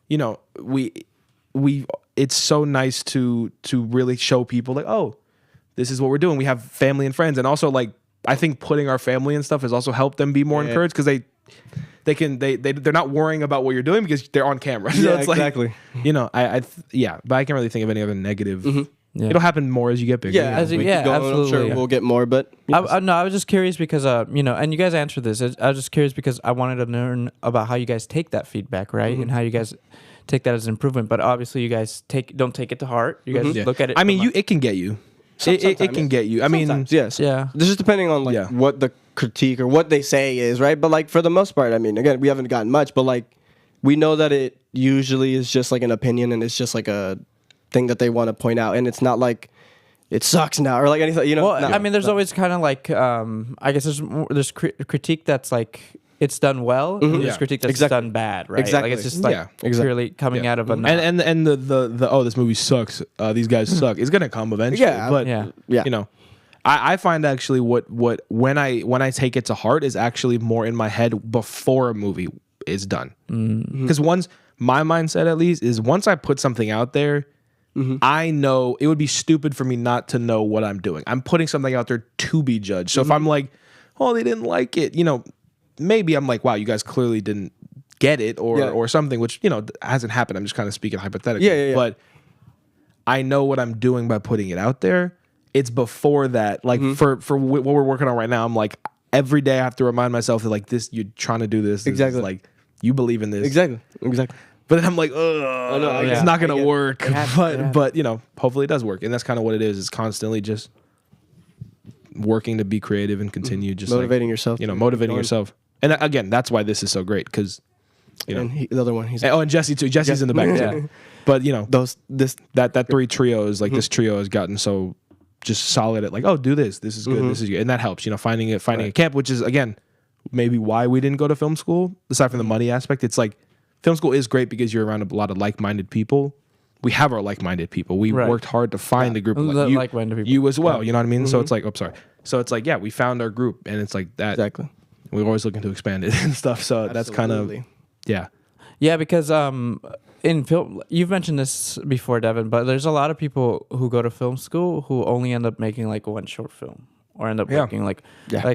[SPEAKER 2] we it's so nice to really show people like, oh, this is what we're doing. We have family and friends, and also like I think putting our family and stuff has also helped them be more encouraged, because they're not worrying about what you're doing because they're on camera. So
[SPEAKER 3] Yeah,
[SPEAKER 2] it's
[SPEAKER 3] exactly.
[SPEAKER 2] like, but I can't really think of any other negative.
[SPEAKER 1] Yeah.
[SPEAKER 2] It'll happen more as you get bigger.
[SPEAKER 3] Yeah,
[SPEAKER 1] As you-
[SPEAKER 3] we
[SPEAKER 1] yeah,
[SPEAKER 3] keep going, I'm
[SPEAKER 1] absolutely,
[SPEAKER 3] sure
[SPEAKER 1] yeah.
[SPEAKER 3] we'll get more, but
[SPEAKER 1] No, I was just curious because and you guys answered this. I was just curious because I wanted to learn about how you guys take that feedback, right, and how you guys take that as an improvement. But obviously, you guys don't take it to heart. You guys
[SPEAKER 2] Yeah.
[SPEAKER 1] look at it.
[SPEAKER 2] I mean,
[SPEAKER 1] from
[SPEAKER 2] it can get you. It
[SPEAKER 3] sometimes.
[SPEAKER 2] can get you. I mean,
[SPEAKER 3] sometimes, yes,
[SPEAKER 1] Yeah.
[SPEAKER 3] This is depending on like
[SPEAKER 2] Yeah.
[SPEAKER 3] what the critique or what they say is, right? But like for the most part, I mean, again, we haven't gotten much, but like we know that it usually is just like an opinion, and it's just like a thing that they want to point out, and it's not like it sucks now or like anything,
[SPEAKER 1] Well,
[SPEAKER 3] no.
[SPEAKER 1] I mean, there's always kind of like I guess there's critique that's like it's done well, and there's
[SPEAKER 2] Yeah.
[SPEAKER 1] critique that's
[SPEAKER 3] Exactly.
[SPEAKER 1] done bad, right?
[SPEAKER 3] Exactly.
[SPEAKER 1] Like it's just like
[SPEAKER 2] Yeah.
[SPEAKER 3] Exactly.
[SPEAKER 1] purely coming
[SPEAKER 2] Yeah.
[SPEAKER 1] out of a
[SPEAKER 2] and the oh, this movie sucks. These guys suck. It's gonna come eventually.
[SPEAKER 3] Yeah.
[SPEAKER 2] But
[SPEAKER 1] Yeah.
[SPEAKER 2] I find actually what when I take it to heart is actually more in my head before a movie is done. Because once my mindset at least is once I put something out there, I know it would be stupid for me not to know what I'm doing. I'm putting something out there to be judged. So if I'm like, oh, they didn't like it, maybe I'm like, wow, you guys clearly didn't get it or something, which hasn't happened. I'm just kind of speaking hypothetically.
[SPEAKER 3] Yeah.
[SPEAKER 2] But I know what I'm doing by putting it out there. It's before that, like for what we're working on right now. I'm like every day I have to remind myself that like this, you're trying to do this. This is,
[SPEAKER 3] Exactly.
[SPEAKER 2] like you believe in this.
[SPEAKER 3] exactly.
[SPEAKER 2] But then I'm like, ugh,
[SPEAKER 3] no, I
[SPEAKER 2] it's
[SPEAKER 3] get it.
[SPEAKER 2] not
[SPEAKER 3] I
[SPEAKER 2] gonna
[SPEAKER 3] get it.
[SPEAKER 2] work.
[SPEAKER 1] Yeah.
[SPEAKER 2] But hopefully it does work, and that's kind of what it is. It's constantly just working to be creative and continue just
[SPEAKER 3] Motivating yourself.
[SPEAKER 2] motivating
[SPEAKER 3] Going.
[SPEAKER 2] yourself. And again, that's why this is so great because
[SPEAKER 3] And the other one, he's
[SPEAKER 2] and Jesse too. Jesse's in the back
[SPEAKER 1] Yeah.
[SPEAKER 2] too. But that three trios, like this trio has gotten so just solid at like, oh, do this. This is good. This is good, and that helps. Finding a camp, which is again maybe why we didn't go to film school. Aside from the money aspect, it's like film school is great because you're around a lot of like-minded people. We have our like-minded people. We
[SPEAKER 1] Right.
[SPEAKER 2] worked hard to find a group of
[SPEAKER 1] The
[SPEAKER 2] you,
[SPEAKER 1] like-minded people.
[SPEAKER 2] you as well. You know what I mean? So it's like, So it's like, yeah, we found our group, and it's like that.
[SPEAKER 3] Exactly.
[SPEAKER 2] We're always looking to expand it and stuff. So that's kind of
[SPEAKER 3] Absolutely.
[SPEAKER 2] yeah.
[SPEAKER 1] Yeah, because in film, you've mentioned this before, Devin, but there's a lot of people who go to film school who only end up making like one short film or end up
[SPEAKER 2] Yeah.
[SPEAKER 1] making like
[SPEAKER 3] Yeah.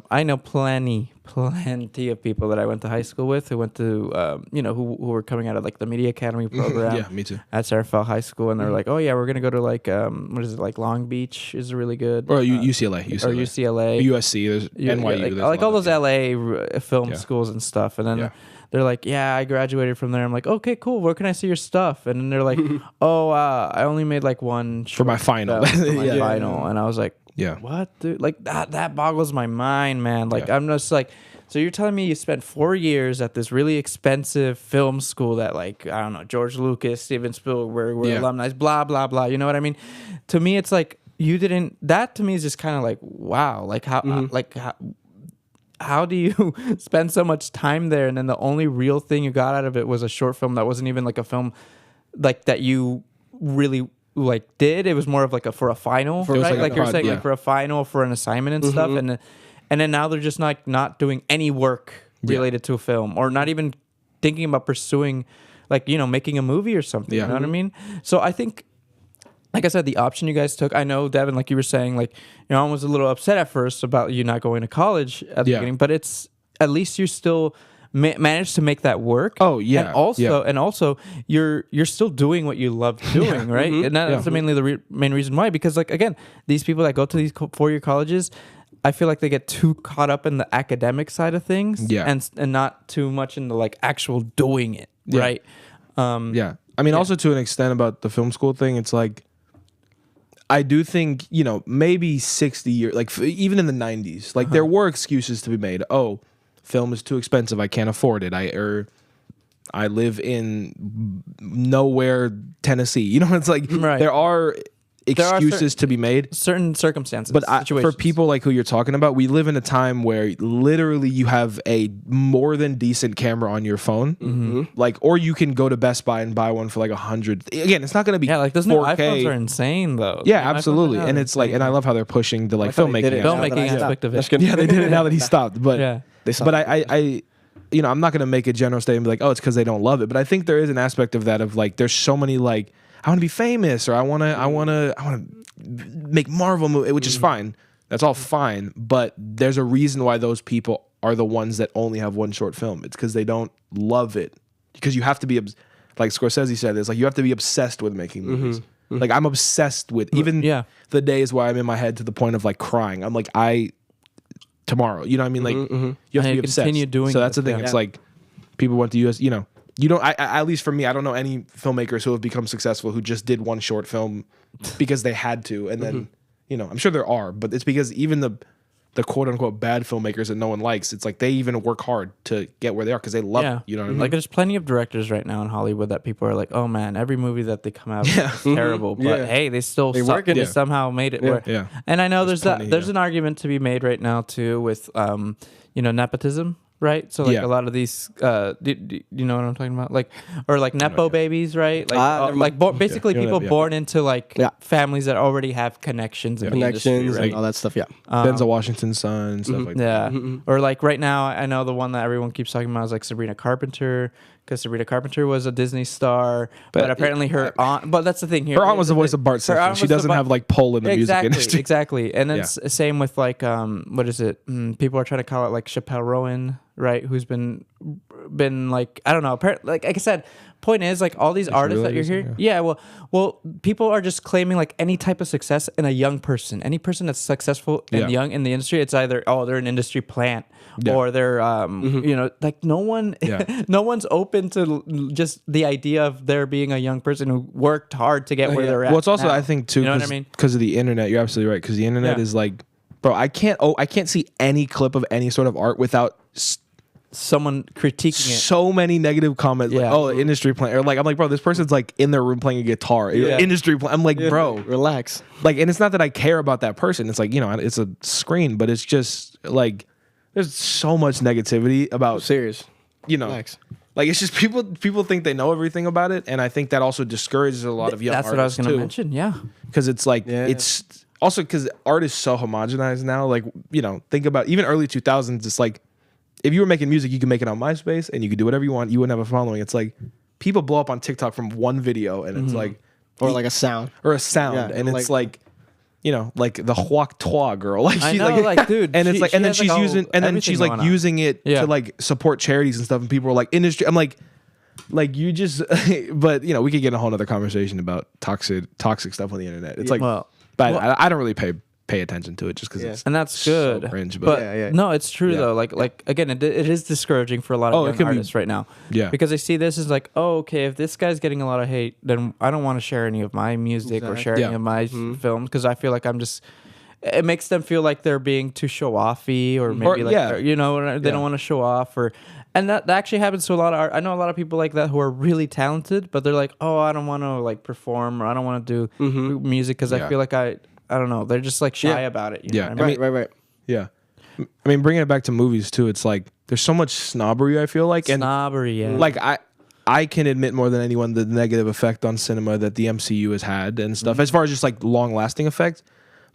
[SPEAKER 1] I know plenty of people that I went to high school with who went to who were coming out of like the Media Academy program.
[SPEAKER 2] Yeah, me too.
[SPEAKER 1] At Sarafel High School, and they're like, oh yeah, we're gonna go to like what is it, like Long Beach is really good,
[SPEAKER 2] Or UCLA,
[SPEAKER 1] or UCLA,
[SPEAKER 2] USC, there's NYU, there's
[SPEAKER 1] like
[SPEAKER 2] a
[SPEAKER 1] all
[SPEAKER 2] lot
[SPEAKER 1] those
[SPEAKER 2] of-
[SPEAKER 1] LA film
[SPEAKER 2] Yeah.
[SPEAKER 1] schools and stuff, and then
[SPEAKER 2] Yeah.
[SPEAKER 1] they're like, yeah, I graduated from there. I'm like, okay, cool. Where can I see your stuff? And then they're like, oh, I only made like one
[SPEAKER 2] For my
[SPEAKER 1] short
[SPEAKER 2] final.
[SPEAKER 1] film for my
[SPEAKER 2] Yeah.
[SPEAKER 1] final, and I was like,
[SPEAKER 2] Yeah.
[SPEAKER 1] what, dude? Like that boggles my mind, man. Like
[SPEAKER 2] Yeah.
[SPEAKER 1] I'm just like, so you're telling me you spent 4 years at this really expensive film school that, like, I don't know, George Lucas, Steven Spielberg were alumni, blah blah blah. You know what I mean? To me, it's like you didn't. That to me is just kind of like, wow, like how do you spend so much time there, and then the only real thing you got out of it was a short film that wasn't even like a film like that you really like did. It was more of like for a final, right? Like you're saying, like for a final, for an assignment and stuff, and then now they're just not doing any work related to a film, or not even thinking about pursuing, like, you know, making a movie or something. You know what I mean? So I think, like I said, the option you guys took, I know, Devin, like you were saying, like, you know, I was a little upset at first about you not going to college at the beginning, but it's at least you still managed to make that work.
[SPEAKER 2] Oh yeah,
[SPEAKER 1] and also you're still doing what you love doing, right? And that's mainly the main reason why. Because, like, again, these people that go to these 4-year colleges, I feel like they get too caught up in the academic side of things, and not too much in the, like, actual doing it, right?
[SPEAKER 2] I mean, also to an extent about the film school thing, it's like, I do think, you know, maybe 60 years, like even in the 90s, like there were excuses to be made. Oh, film is too expensive, I can't afford it. I live in nowhere, Tennessee. You know, it's like there are excuses to be made.
[SPEAKER 1] Certain circumstances.
[SPEAKER 2] But for people like who you're talking about, we live in a time where literally you have a more than decent camera on your phone. Like, or you can go to Best Buy and buy one for like $100. Again, it's not going to be
[SPEAKER 1] like those new iPhones are insane though.
[SPEAKER 2] Yeah, absolutely. And it's like, and I love how they're pushing the like filmmaking
[SPEAKER 1] aspect of it.
[SPEAKER 2] Yeah, they did it now that he stopped. But
[SPEAKER 3] They
[SPEAKER 2] but I you know, I'm not going to make a general statement like, oh, it's because they don't love it. But I think there is an aspect of that, of like, there's so many like, I want to be famous, or I want to make Marvel movie, which is fine. That's all fine. But there's a reason why those people are the ones that only have one short film. It's because they don't love it. Because you have to be, like Scorsese said, it's like you have to be obsessed with making movies. Like, I'm obsessed with even the days where I'm in my head to the point of like crying. I'm like, tomorrow, you know what I mean? Like, you have to be obsessed.
[SPEAKER 1] Continue doing.
[SPEAKER 2] So that's the thing. It's like people went to US, you know. You don't. At least for me, I don't know any filmmakers who have become successful who just did one short film because they had to, and then you know, I'm sure there are, but it's because even the quote unquote bad filmmakers that no one likes, it's like they even work hard to get where they are because they love it. You know what I mean?
[SPEAKER 1] Like, there's plenty of directors right now in Hollywood that people are like, oh man, every movie that they come out is terrible, but hey, they still they somehow made it work. And I know there's an argument to be made right now too with you know, nepotism. Right, so like a lot of these, do you know what I'm talking about? Like, or like nepo babies, right? Like, basically people born into like families that already have connections in the industry, right?
[SPEAKER 3] And all that stuff. Yeah,
[SPEAKER 2] Denzel Washington's son, and stuff like that.
[SPEAKER 1] Or like right now, I know the one that everyone keeps talking about is like Sabrina Carpenter, because Sabrina Carpenter was a Disney star, but apparently her aunt. But that's the thing here.
[SPEAKER 2] Her aunt was the voice of Bart Simpson. She doesn't have like pull in the music industry.
[SPEAKER 1] Exactly, and it's the same with like what is it? People are trying to call it like Chappelle Rowan. Right, who's been like, I don't know. Like I said, point is, like, all these artists that you're here. Yeah, well, people are just claiming like any type of success in a young person. Any person that's successful and young in the industry, it's either they're an industry plant or they're you know, like no one's open to just the idea of there being a young person who worked hard to get where they're at.
[SPEAKER 2] Well, it's also
[SPEAKER 1] now.
[SPEAKER 2] I think too,
[SPEAKER 1] you know what I mean?
[SPEAKER 2] Because of the internet. You're absolutely right. Because the internet is like, bro, I can't see any clip of any sort of art without
[SPEAKER 1] someone critiquing it.
[SPEAKER 2] So many negative comments, like, oh, industry plant, or like, I'm like, bro, this person's like in their room playing a guitar. Industry plant. I'm like, bro,
[SPEAKER 3] relax.
[SPEAKER 2] Like, and it's not that I care about that person. It's like, you know, it's a screen, but it's just like, there's so much negativity about
[SPEAKER 3] serious.
[SPEAKER 2] You know,
[SPEAKER 3] relax.
[SPEAKER 2] Like, it's just people think they know everything about it, and I think that also discourages a lot of young artists.
[SPEAKER 1] That's what I was going to mention. Yeah,
[SPEAKER 2] because it's like it's also because art is so homogenized now. Like, you know, think about even early 2000s. It's like, if you were making music, you could make it on MySpace and you could do whatever you want. You wouldn't have a following. It's like people blow up on TikTok from one video, and it's like,
[SPEAKER 3] or like a sound,
[SPEAKER 2] and it's like, you know, like the Huac Toa girl, like
[SPEAKER 1] I know, like dude,
[SPEAKER 2] and it's like, and then she's using, and then she's like using it to like support charities and stuff, and people are like industry. I'm like you just, but you know, we could get in a whole other conversation about toxic stuff on the internet. It's like, but I don't really pay attention to it just because it's,
[SPEAKER 1] and that's good.
[SPEAKER 2] So cringe,
[SPEAKER 1] but no, it's true though. Like again, it is discouraging for a lot of young artists right now.
[SPEAKER 2] Yeah,
[SPEAKER 1] because they see this as like, oh, okay, if this guy's getting a lot of hate, then I don't want to share any of my music or share any of my films, because I feel like I'm just, it makes them feel like they're being too show offy, or maybe they don't want to show off, and that actually happens to a lot of art. I know a lot of people like that who are really talented, but they're like, oh, I don't want to like perform, or I don't want to do music because I feel like I don't know, they're just like shy about it. You know what I mean?
[SPEAKER 3] Right.
[SPEAKER 2] Yeah. I mean, bringing it back to movies too, it's like there's so much snobbery, I feel like.
[SPEAKER 1] Snobbery, yeah.
[SPEAKER 2] Like I can admit more than anyone the negative effect on cinema that the MCU has had and stuff, as far as just like long lasting effect.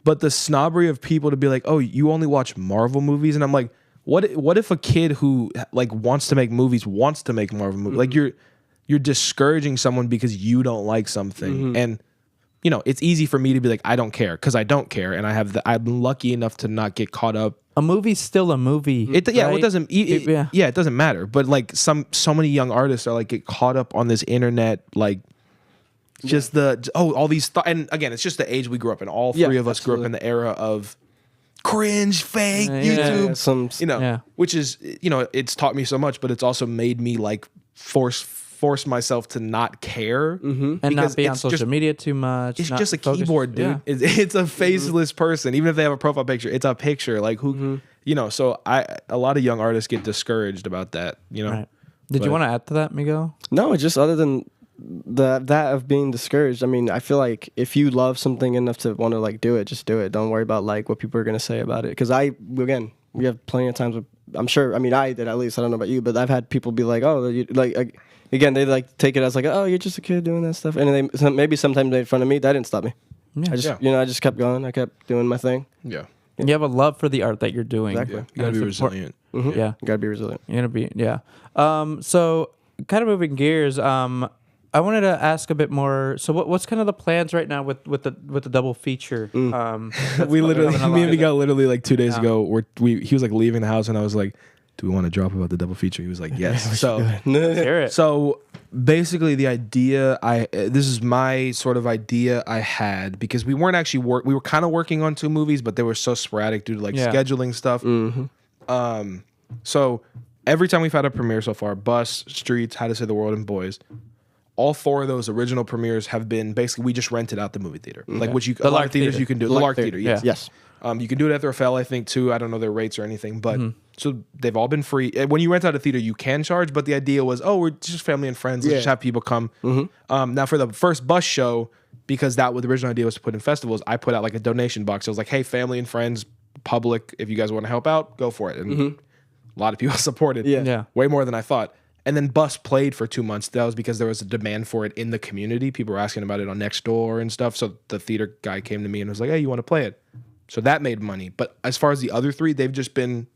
[SPEAKER 2] But the snobbery of people to be like, oh, you only watch Marvel movies, and I'm like, what if a kid who like wants to make movies wants to make Marvel movies? Like you're discouraging someone because you don't like something, and you know it's easy for me to be like, I don't care because I don't care, and I'm lucky enough to not get caught up.
[SPEAKER 1] A movie's still a movie.
[SPEAKER 2] It doesn't. It doesn't matter. But like so many young artists are like get caught up on this internet like. Just all these and again, it's just the age we grew up in. All three of us grew up in the era of cringe, fake, YouTube, which is, it's taught me so much, but it's also made me like force myself to not care
[SPEAKER 1] and not be on social media too much.
[SPEAKER 2] It's just a keyboard, dude. Yeah. It's a faceless person. Even if they have a profile picture, it's a picture. Like who, so a lot of young artists get discouraged about that,
[SPEAKER 1] Right. Did you want to add to that, Miguel?
[SPEAKER 3] No, just other than that of being discouraged. I mean, I feel like if you love something enough to want to like do it, just do it. Don't worry about like what people are gonna say about it. Because we have plenty of times with, I'm sure. I mean, I did at least. I don't know about you, but I've had people be like, oh, again, they like take it as like, oh, you're just a kid doing that stuff, and maybe sometimes they made fun of me. That didn't stop me. Yeah. I just kept going. I kept doing my thing.
[SPEAKER 2] Yeah.
[SPEAKER 1] You have a love for the art that you're doing.
[SPEAKER 3] Exactly.
[SPEAKER 2] Yeah. You gotta be resilient.
[SPEAKER 1] Yeah.
[SPEAKER 3] You gotta be resilient.
[SPEAKER 1] You're gonna be so kind of moving gears. I wanted to ask a bit more. So, what's kind of the plans right now with the double feature?
[SPEAKER 2] We literally, me and Miguel, literally like 2 days ago, he was like leaving the house, and I was like, "Do we want to drop about the double feature?" He was like, "Yes." So,
[SPEAKER 1] hear it.
[SPEAKER 2] So basically, the idea this is my sort of idea I had, because we weren't actually we were kind of working on 2 movies, but they were so sporadic due to like scheduling stuff. So every time we've had a premiere so far, Bus, Streets, How to Save the World, and Boys. All 4 of those original premieres have been basically we just rented out the movie theater, like which a lot of theaters you can do. The Lark Theater, yes.
[SPEAKER 3] Yes.
[SPEAKER 2] You can do it at the Rafael, I think, too. I don't know their rates or anything, but so they've all been free. When you rent out a theater, you can charge, but the idea was, we're just family and friends. Let's just have people come. Now, for the first Bus show, because the original idea was to put in festivals, I put out like a donation box. I was like, hey, family and friends, public, if you guys want to help out, go for it. And a lot of people supported.
[SPEAKER 1] Yeah.
[SPEAKER 2] Way more than I thought. And then Bus played for 2 months. That was because there was a demand for it in the community. People were asking about it on Nextdoor and stuff. So the theater guy came to me and was like, hey, you want to play it? So that made money. But as far as the other 3, they've just been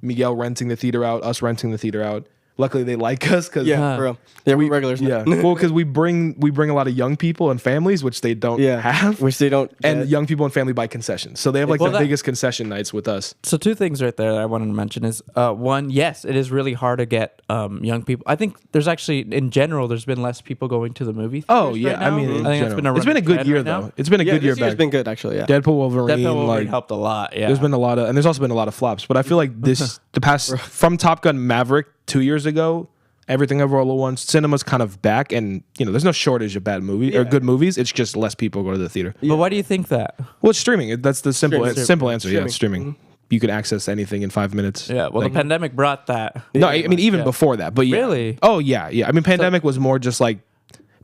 [SPEAKER 2] Miguel renting the theater out, us renting the theater out. Luckily, they like us because
[SPEAKER 3] for real. Yeah, we regulars.
[SPEAKER 2] Yeah, well, because we bring a lot of young people and families, which they don't have,
[SPEAKER 3] which they don't,
[SPEAKER 2] and young people and family buy concessions. So they have like the biggest concession nights with us.
[SPEAKER 1] So 2 things right there that I wanted to mention is one, yes, it is really hard to get young people. I think there's actually in general there's been less people going to the movie.
[SPEAKER 2] Oh yeah,
[SPEAKER 1] right now.
[SPEAKER 2] I mean,
[SPEAKER 1] I think
[SPEAKER 2] it's been a good year though. It's been a good year.
[SPEAKER 3] It's been good actually. Yeah,
[SPEAKER 2] Deadpool, Wolverine,
[SPEAKER 1] helped a lot. Yeah,
[SPEAKER 2] there's been a lot of, and there's also been a lot of flops. But I feel like the past from Top Gun Maverick 2 years ago. Everything Ever All at Once, cinema's kind of back, and there's no shortage of bad movies or good movies. It's just less people go to the theater.
[SPEAKER 1] But why do you think that?
[SPEAKER 2] Well, it's streaming. That's the simple answer. Yeah, it's streaming. You can access anything in 5 minutes.
[SPEAKER 1] Yeah. Well, the pandemic brought that.
[SPEAKER 2] No, I mean even before that. But yeah.
[SPEAKER 1] Really?
[SPEAKER 2] Oh yeah. I mean, pandemic was more just like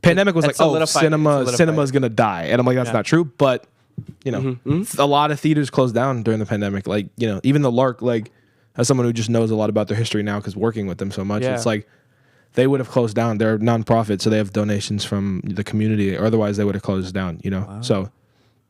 [SPEAKER 2] cinema's gonna die, and I'm like, that's not true. But a lot of theaters closed down during the pandemic. Like even the Lark. Like as someone who just knows a lot about their history now because working with them so much, it's like. They would have closed down. They're nonprofit, so they have donations from the community. Or otherwise, they would have closed down. Wow. So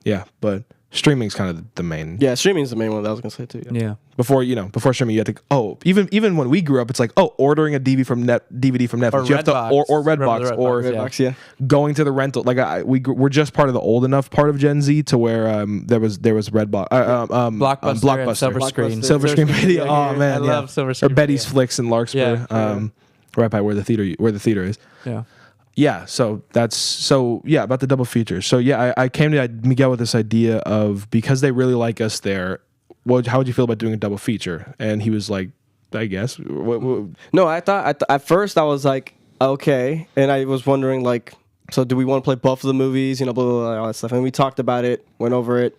[SPEAKER 2] yeah. But streaming's kind of the main.
[SPEAKER 3] Yeah, streaming's the main one that I was gonna say too.
[SPEAKER 1] Yeah.
[SPEAKER 2] Before streaming, you had to. Even when we grew up, it's like ordering a DVD from Netflix.
[SPEAKER 1] Or
[SPEAKER 2] you have to or Redbox or
[SPEAKER 3] Redbox,
[SPEAKER 2] going to the rental. Like we're just part of the old enough part of Gen Z to where there was Redbox,
[SPEAKER 1] Blockbuster,
[SPEAKER 2] Silver Screen Video. Oh man,
[SPEAKER 1] I love Silver Screen.
[SPEAKER 2] Or Betty's Flicks in Larkspur.
[SPEAKER 1] Yeah.
[SPEAKER 2] Right by where the theater is.
[SPEAKER 1] Yeah.
[SPEAKER 2] Yeah, so about the double feature. So yeah, I came to Miguel with this idea of, because they really like us there, how would you feel about doing a double feature? And he was like, I guess.
[SPEAKER 3] No, I thought at first I was like, okay, and I was wondering like, so do we want to play both of the movies? Blah, blah, blah, all that stuff. And we talked about it, went over it,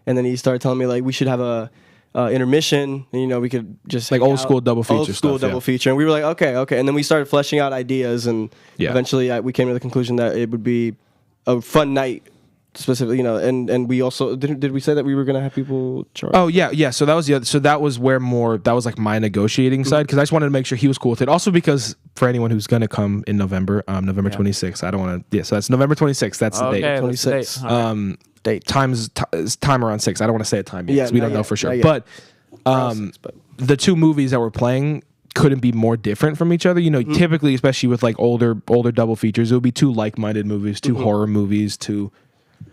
[SPEAKER 3] and then he started telling me like we should have a intermission, and, you know, we could just
[SPEAKER 2] Like
[SPEAKER 3] hang
[SPEAKER 2] old
[SPEAKER 3] out.
[SPEAKER 2] school double feature
[SPEAKER 3] old school
[SPEAKER 2] stuff,
[SPEAKER 3] double
[SPEAKER 2] yeah.
[SPEAKER 3] feature, and we were like, okay, and then we started fleshing out ideas, and
[SPEAKER 2] Yeah.
[SPEAKER 3] eventually we came to the conclusion that it would be a fun night, specifically, you know, and we also did we say that we were gonna have people charge?
[SPEAKER 2] Oh yeah. So that was the other. So that was where that was like my negotiating side, because I just wanted to make sure he was cool with it. Also because for anyone who's gonna come in November, November 26th. I don't want to. Yeah. So that's November 26th. That's the
[SPEAKER 1] Okay,
[SPEAKER 2] date.
[SPEAKER 1] that's the
[SPEAKER 3] 26.
[SPEAKER 1] date. All right.
[SPEAKER 3] Date.
[SPEAKER 2] Time around 6. I don't want to say a time yet,
[SPEAKER 3] Yeah,
[SPEAKER 2] 'cause we
[SPEAKER 3] not
[SPEAKER 2] don't know
[SPEAKER 3] yet,
[SPEAKER 2] for sure.
[SPEAKER 3] not yet.
[SPEAKER 2] But
[SPEAKER 3] Around 6, but
[SPEAKER 2] the two movies that we're playing couldn't be more different from each other. You know, typically, especially with like older double features, it would be two like-minded movies, two horror movies, two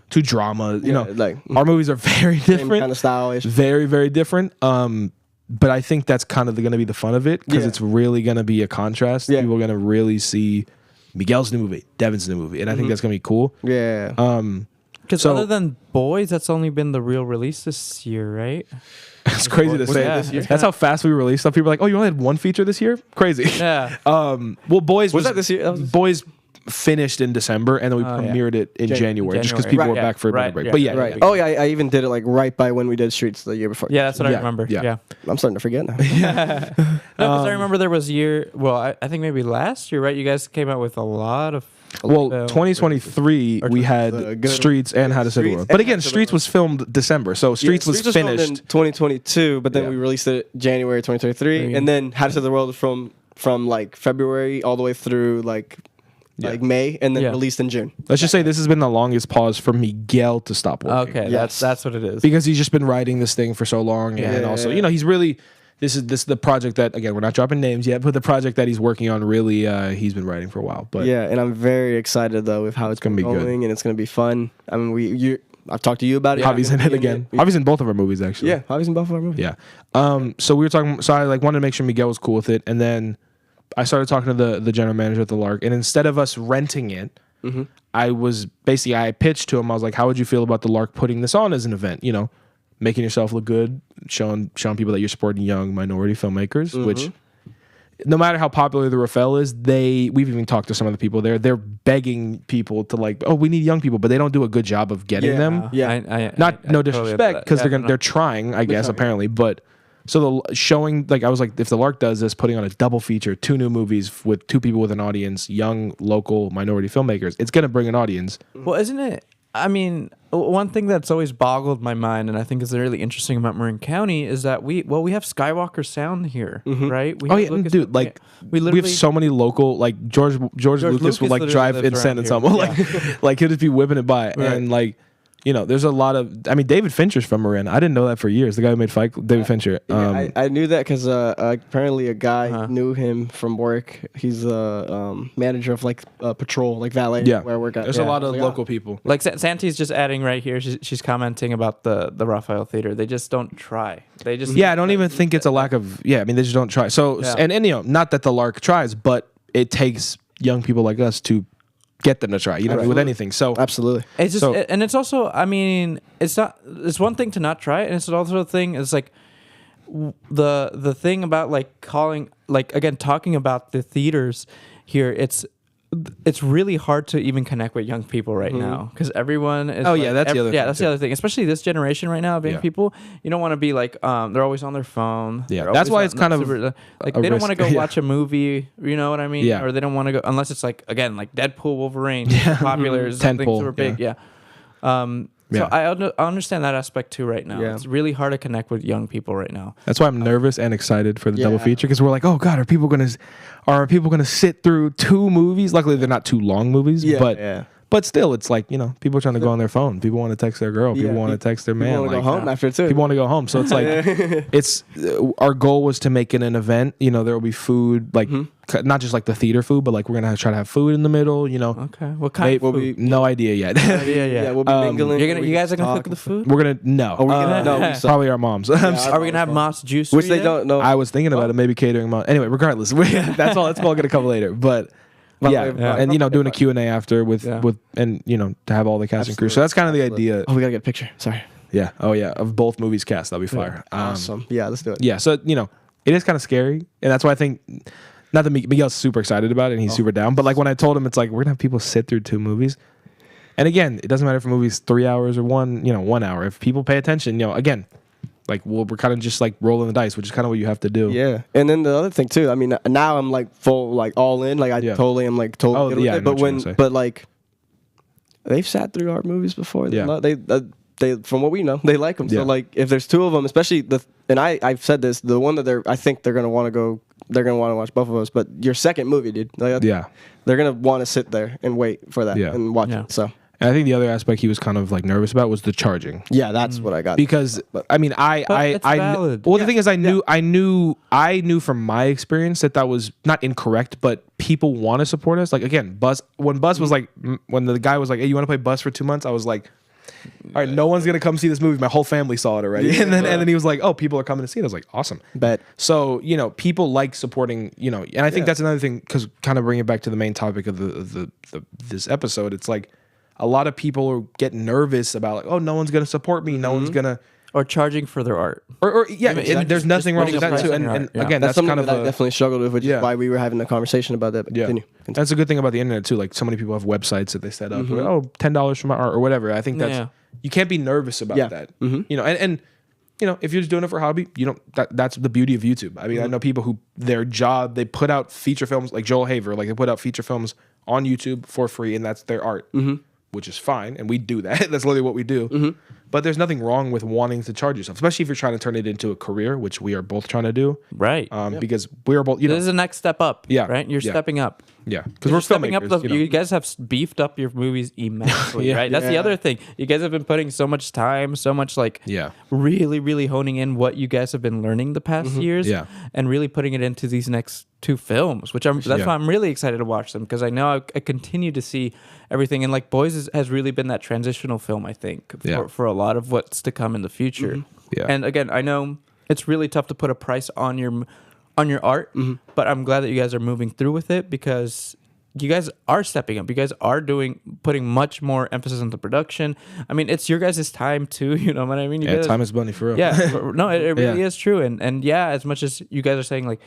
[SPEAKER 2] drama. You know,
[SPEAKER 3] like
[SPEAKER 2] our movies are very
[SPEAKER 3] same
[SPEAKER 2] different,
[SPEAKER 3] kind of stylish.
[SPEAKER 2] very very different. But I think that's kind of going to be the fun of it, because
[SPEAKER 3] Yeah.
[SPEAKER 2] it's really going to be a contrast.
[SPEAKER 3] Yeah.
[SPEAKER 2] People are going to really see Miguel's new movie, Devin's new movie, and I think that's going to be cool.
[SPEAKER 3] Yeah.
[SPEAKER 1] Because
[SPEAKER 2] so-
[SPEAKER 1] other than Boys, that's only been the real release this year, right?
[SPEAKER 2] It's crazy to
[SPEAKER 1] Was
[SPEAKER 2] say.
[SPEAKER 1] it this year?
[SPEAKER 2] That's how fast we release stuff. People are like, "Oh, you only had one feature this year? Crazy."
[SPEAKER 1] Yeah.
[SPEAKER 2] Well, Boys
[SPEAKER 3] Was that this year? That was-
[SPEAKER 2] Boys finished in December, and then we
[SPEAKER 1] Oh, yeah.
[SPEAKER 2] premiered it in January, just because
[SPEAKER 1] January.
[SPEAKER 2] people
[SPEAKER 1] Right,
[SPEAKER 2] were
[SPEAKER 1] yeah,
[SPEAKER 2] back for
[SPEAKER 1] right,
[SPEAKER 2] another break.
[SPEAKER 1] yeah,
[SPEAKER 2] But yeah,
[SPEAKER 3] Right.
[SPEAKER 2] yeah,
[SPEAKER 3] Oh yeah, I even did it like right by when we did Streets the year before.
[SPEAKER 1] Yeah, that's what I
[SPEAKER 2] Yeah,
[SPEAKER 1] remember.
[SPEAKER 2] yeah.
[SPEAKER 1] Yeah.
[SPEAKER 3] I'm starting to forget now.
[SPEAKER 1] No, because I remember there was a year. Well, I think maybe last year, right? You guys came out with a lot of.
[SPEAKER 2] Well,
[SPEAKER 1] film.
[SPEAKER 2] 2023 we had
[SPEAKER 3] good-
[SPEAKER 2] Streets and How to Save the
[SPEAKER 3] Streets
[SPEAKER 2] World.
[SPEAKER 3] and
[SPEAKER 2] But
[SPEAKER 3] How
[SPEAKER 2] again,
[SPEAKER 3] to Save the
[SPEAKER 2] Streets
[SPEAKER 3] World.
[SPEAKER 2] was filmed December, so Streets was
[SPEAKER 3] filmed in
[SPEAKER 2] finished.
[SPEAKER 3] 2022, but then
[SPEAKER 2] Yeah.
[SPEAKER 3] we released it January 2023, and then How to Save the World from like February all the way through like May, and then
[SPEAKER 1] Yeah.
[SPEAKER 3] released in June.
[SPEAKER 2] Let's just say this has been the longest pause for Miguel to stop working.
[SPEAKER 1] Okay,
[SPEAKER 3] Yes.
[SPEAKER 1] that's what it is.
[SPEAKER 2] Because he's just been writing this thing for so long, and
[SPEAKER 3] Yeah.
[SPEAKER 2] also, you know, he's really this is the project that, again, we're not dropping names yet, but the project that he's working on really he's been writing for a while. But
[SPEAKER 3] Yeah, and I'm very excited though with how it's
[SPEAKER 2] gonna
[SPEAKER 3] been
[SPEAKER 2] be good.
[SPEAKER 3] going, and it's gonna be fun. I mean, I've talked to you about it.
[SPEAKER 2] Javi's in
[SPEAKER 3] You're
[SPEAKER 2] it
[SPEAKER 3] gonna be
[SPEAKER 2] again.
[SPEAKER 3] it.
[SPEAKER 2] Javi's in both of our movies, actually.
[SPEAKER 3] Yeah, Javi's in both of our movies.
[SPEAKER 2] Yeah. So we were talking. So I like wanted to make sure Miguel was cool with it, and then I started talking to the general manager at the Lark, and instead of us renting it, I pitched to him. I was like, "How would you feel about the Lark putting this on as an event? You know, making yourself look good, showing people that you're supporting young minority filmmakers, which." No matter how popular the Rafael is, we've even talked to some of the people there. They're begging people to like, oh, we need young people, but they don't do a good job of getting
[SPEAKER 3] Yeah.
[SPEAKER 2] them.
[SPEAKER 3] Yeah.
[SPEAKER 1] I
[SPEAKER 2] Not no
[SPEAKER 1] totally
[SPEAKER 2] disrespect,
[SPEAKER 1] get
[SPEAKER 2] because
[SPEAKER 1] that.
[SPEAKER 2] they're trying, I guess, apparently. But so the showing, like, I was like, if the Lark does this, putting on a double feature, 2 new movies with 2 people with an audience, young local minority filmmakers, it's gonna bring an audience.
[SPEAKER 1] Well, isn't it? I mean, one thing that's always boggled my mind, and I think is really interesting about Marin County, is that we have Skywalker Sound here, right? We
[SPEAKER 2] Oh
[SPEAKER 1] have
[SPEAKER 2] yeah,
[SPEAKER 1] Lucas-
[SPEAKER 2] dude, like we
[SPEAKER 1] literally
[SPEAKER 2] have so many local, like George Lucas would like
[SPEAKER 1] literally
[SPEAKER 2] drive
[SPEAKER 1] lives
[SPEAKER 2] in San
[SPEAKER 1] around
[SPEAKER 2] Anselmo,
[SPEAKER 1] here.
[SPEAKER 2] like he'll just be whipping it by, and like. You know, there's a lot of. I mean, David Fincher's from Marin. I didn't know that for years. The guy who made Fight, David Fincher.
[SPEAKER 3] I knew that because apparently a guy knew him from work. He's a manager of like patrol, like valet.
[SPEAKER 2] Yeah,
[SPEAKER 3] where I work at.
[SPEAKER 2] there's a lot of local people.
[SPEAKER 1] Like Santi's just adding right here. She's commenting about the Raphael Theater. They just don't try. They just
[SPEAKER 2] Yeah, I don't even think it's a lack of. Yeah, I mean, they just don't try. So,
[SPEAKER 1] Yeah.
[SPEAKER 2] and you know, not that the Lark tries, but it takes young people like us to get them to try. You know, with anything. So,
[SPEAKER 3] Absolutely.
[SPEAKER 1] It's just,
[SPEAKER 2] So-
[SPEAKER 1] and it's also, I mean, it's not. It's one thing to not try it, and it's also a thing. It's like the thing about like calling, like again, talking about the theaters here. It's really hard to even connect with young people right now because everyone is.
[SPEAKER 2] Oh, yeah, that's the other
[SPEAKER 1] Yeah,
[SPEAKER 2] thing,
[SPEAKER 1] that's
[SPEAKER 2] too.
[SPEAKER 1] the other thing. Especially this generation right now of young
[SPEAKER 2] Yeah.
[SPEAKER 1] people. You don't want to be like they're always on their phone.
[SPEAKER 2] Yeah,
[SPEAKER 1] They're
[SPEAKER 2] that's
[SPEAKER 1] always
[SPEAKER 2] why it's kind of
[SPEAKER 1] like
[SPEAKER 2] a
[SPEAKER 1] they don't want to go
[SPEAKER 2] risk.
[SPEAKER 1] watch a movie. You know what I mean?
[SPEAKER 2] Yeah.
[SPEAKER 1] Or they don't want to go unless it's like again like Deadpool, Wolverine, popular, something
[SPEAKER 2] Tentpole,
[SPEAKER 1] super big. Yeah. So
[SPEAKER 2] Yeah.
[SPEAKER 1] I understand that aspect too right now.
[SPEAKER 3] Yeah.
[SPEAKER 1] It's really hard to connect with young people right now.
[SPEAKER 2] that's why I'm nervous and excited for the double
[SPEAKER 3] Yeah.
[SPEAKER 2] feature, because we're like, oh God, are people gonna sit through 2 movies? Luckily, they're not 2 long movies, but still, it's like, you know, people are trying to go on their phone. People want to text their girl. People
[SPEAKER 3] Yeah.
[SPEAKER 2] want to text their man.
[SPEAKER 3] want to
[SPEAKER 2] like,
[SPEAKER 3] go home after it too.
[SPEAKER 2] People want to go home. So it's like, it's our goal was to make it an event. You know, there will be food, like not just like the theater food, but like we're gonna try to have food in the middle. You know,
[SPEAKER 1] Okay. What kind of
[SPEAKER 2] We'll
[SPEAKER 1] food?
[SPEAKER 2] be, no idea yet.
[SPEAKER 1] Yeah.
[SPEAKER 3] we'll be mingling.
[SPEAKER 1] You guys are gonna cook the food?
[SPEAKER 2] We're gonna no.
[SPEAKER 3] we gonna- no, we
[SPEAKER 2] probably our moms.
[SPEAKER 1] Are we gonna have Moss juice?
[SPEAKER 3] Which they don't know.
[SPEAKER 2] I was thinking about it, maybe catering mom. Anyway, regardless, that's all gonna come later. But yeah,
[SPEAKER 3] Yeah.
[SPEAKER 2] and you know, doing a Q&A after with
[SPEAKER 1] Yeah.
[SPEAKER 2] and you know, to have all the cast and crew. So that's kind of the idea.
[SPEAKER 3] Oh, we gotta get a picture. Sorry.
[SPEAKER 2] Yeah. Oh yeah, of both movies cast. That'll be fire.
[SPEAKER 3] Awesome. Yeah, let's do it.
[SPEAKER 2] Yeah. So you know, it is kind of scary, and that's why I think. Not that Miguel's super excited about it and he's super down, but like when I told him it's like we're gonna have people sit through 2 movies, And again, it doesn't matter if a movie's 3 hours or 1 hour. If people pay attention, again, like we're kind of just like rolling the dice, which is kind of what you have to do.
[SPEAKER 3] Yeah, and then the other thing too. I mean, now I'm like full, like all in. Like I totally am like totally. Good with it. But like, they've sat through our movies before.
[SPEAKER 2] Yeah.
[SPEAKER 3] They from what we know, they like them.
[SPEAKER 2] Yeah.
[SPEAKER 3] So like, if there's two of them, especially I've said this, the one that I think they're gonna want to go. They're gonna want to watch both of us. But your second movie, dude. Like, they're gonna want to sit there and wait for that and watch it. So.
[SPEAKER 2] And I think the other aspect he was kind of like nervous about was the charging.
[SPEAKER 3] Yeah, that's what I got.
[SPEAKER 2] Because I mean,
[SPEAKER 1] it's valid.
[SPEAKER 2] Well, the thing is, I knew from my experience that was not incorrect, but people want to support us. Like again, when Bus was like, when the guy was like, "Hey, you want to play Bus for 2 months?" I was like, "All right, no one's gonna come see this movie. My whole family saw it already." And then he was like, "Oh, people are coming to see it." I was like, "Awesome."
[SPEAKER 3] Bet.
[SPEAKER 2] So people like supporting, and I think that's another thing, because kind of bringing it back to the main topic of this episode, it's like, a lot of people get nervous about like, oh, no one's gonna support me, no one's gonna,
[SPEAKER 1] or charging for their art,
[SPEAKER 2] and there's nothing wrong with that too. And again, that's
[SPEAKER 3] something
[SPEAKER 2] kind of
[SPEAKER 3] that I definitely struggled with, which is why we were having a conversation about that. But continue.
[SPEAKER 2] That's a good thing about the internet too. Like so many people have websites that they set up. Like, oh, $10 for my art or whatever. I think that's you can't be nervous about that. And if you're just doing it for hobby, that's the beauty of YouTube. I mean, I know people who their job, they put out feature films, like Joel Haver, like they put out feature films on YouTube for free, and that's their art. Which is fine, and we do that. That's literally what we do. But there's nothing wrong with wanting to charge yourself, especially if you're trying to turn it into a career, which we are both trying to do.
[SPEAKER 1] Right.
[SPEAKER 2] Because we are both,
[SPEAKER 1] this is the next step up.
[SPEAKER 2] Yeah.
[SPEAKER 1] Right? You're stepping up.
[SPEAKER 2] Yeah. Because we're
[SPEAKER 1] stepping up.
[SPEAKER 2] filmmakers,
[SPEAKER 1] You guys have beefed up your movies immensely, right? That's the other thing. You guys have been putting so much time, so much really, really honing in what you guys have been learning the past years, and really putting it into these next 2 films, that's why I'm really excited to watch them, because I know I continue to see everything, and like Boys has really been that transitional film, I think, for a lot of what's to come in the future. And again, I know it's really tough to put a price on your art, but I'm glad that you guys are moving through with it, because you guys are stepping up. You guys are putting much more emphasis on the production. I mean, it's your guys' time too. You know what I mean?
[SPEAKER 2] Time is money for real.
[SPEAKER 1] Yeah, no, it really is true. And as much as you guys are saying like,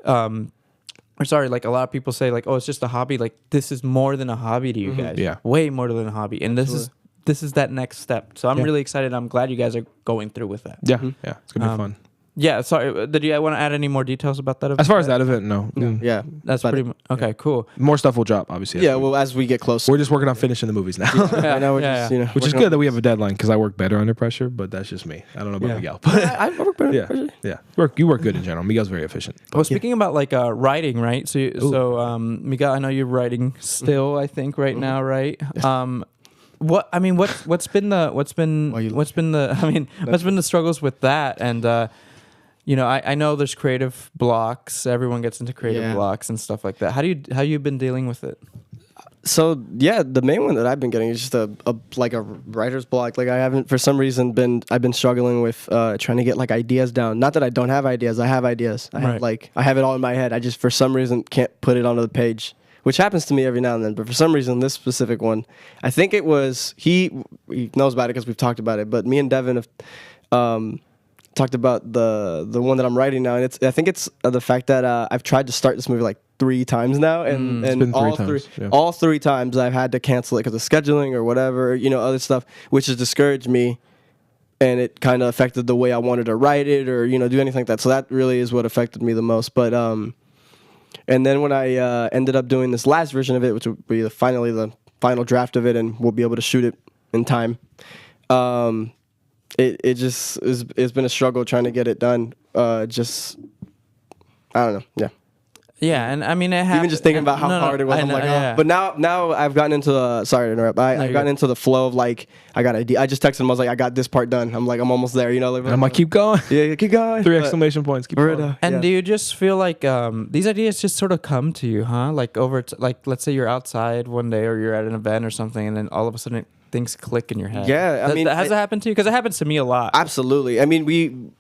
[SPEAKER 1] like a lot of people say like, oh, it's just a hobby. Like this is more than a hobby to you guys. Yeah, way more than a hobby. And this is that next step. So I'm really excited. I'm glad you guys are going through with that.
[SPEAKER 2] Yeah, it's gonna be fun.
[SPEAKER 1] Yeah, sorry. Did you want to add any more details about that event?
[SPEAKER 2] As far as that event, no.
[SPEAKER 3] Yeah,
[SPEAKER 1] that's pretty much okay. Cool.
[SPEAKER 2] More stuff will drop, obviously.
[SPEAKER 3] Yeah, well, as we get closer,
[SPEAKER 2] we're just working on finishing the movies now.
[SPEAKER 3] I know,
[SPEAKER 2] which is good that we have a deadline, because I work better under pressure. But that's just me. I don't know about Miguel. But
[SPEAKER 3] I work better under pressure.
[SPEAKER 2] Yeah. You work good in general. Miguel's very efficient.
[SPEAKER 1] Well, speaking about like writing, right? So Miguel, I know you're writing still. I think right now, right? What's been the struggles with that? And I know there's creative blocks. Everyone gets into creative blocks and stuff like that. How you been dealing with it?
[SPEAKER 3] So the main one that I've been getting is just a writer's block. Like for some reason I've been struggling with trying to get like ideas down. Not that I don't have ideas. I have ideas. I have it all in my head. I just for some reason can't put it onto the page, which happens to me every now and then. But for some reason, this specific one, I think it was he knows about it because we've talked about it. But me and Devin have talked about the one that I'm writing now, and I think it's the fact that I've tried to start this movie like 3 times now, and all three times I've had to cancel it because of scheduling or whatever, other stuff, which has discouraged me, and it kind of affected the way I wanted to write it or do anything like that. So that really is what affected me the most. But and then when I ended up doing this last version of it, which will be the final draft of it, and we'll be able to shoot it in time. It just it's been a struggle trying to get it done. I don't know. Yeah.
[SPEAKER 1] Yeah, and I mean,
[SPEAKER 3] even just thinking about how hard it was. But now I've gotten into sorry to interrupt. I've gotten into the flow of like I got idea. I just texted him. I was like, I got this part done. I'm almost there.
[SPEAKER 2] I'm like, keep going.
[SPEAKER 3] Yeah, keep going.
[SPEAKER 2] 3 exclamation points. Keep going.
[SPEAKER 1] And do you just feel like these ideas just sort of come to you, huh? Like let's say you're outside one day or you're at an event or something, and then all of a sudden things click in your head.
[SPEAKER 3] Yeah, I mean,
[SPEAKER 1] has it happened to you? Because it happens to me a lot.
[SPEAKER 3] Absolutely. I mean, we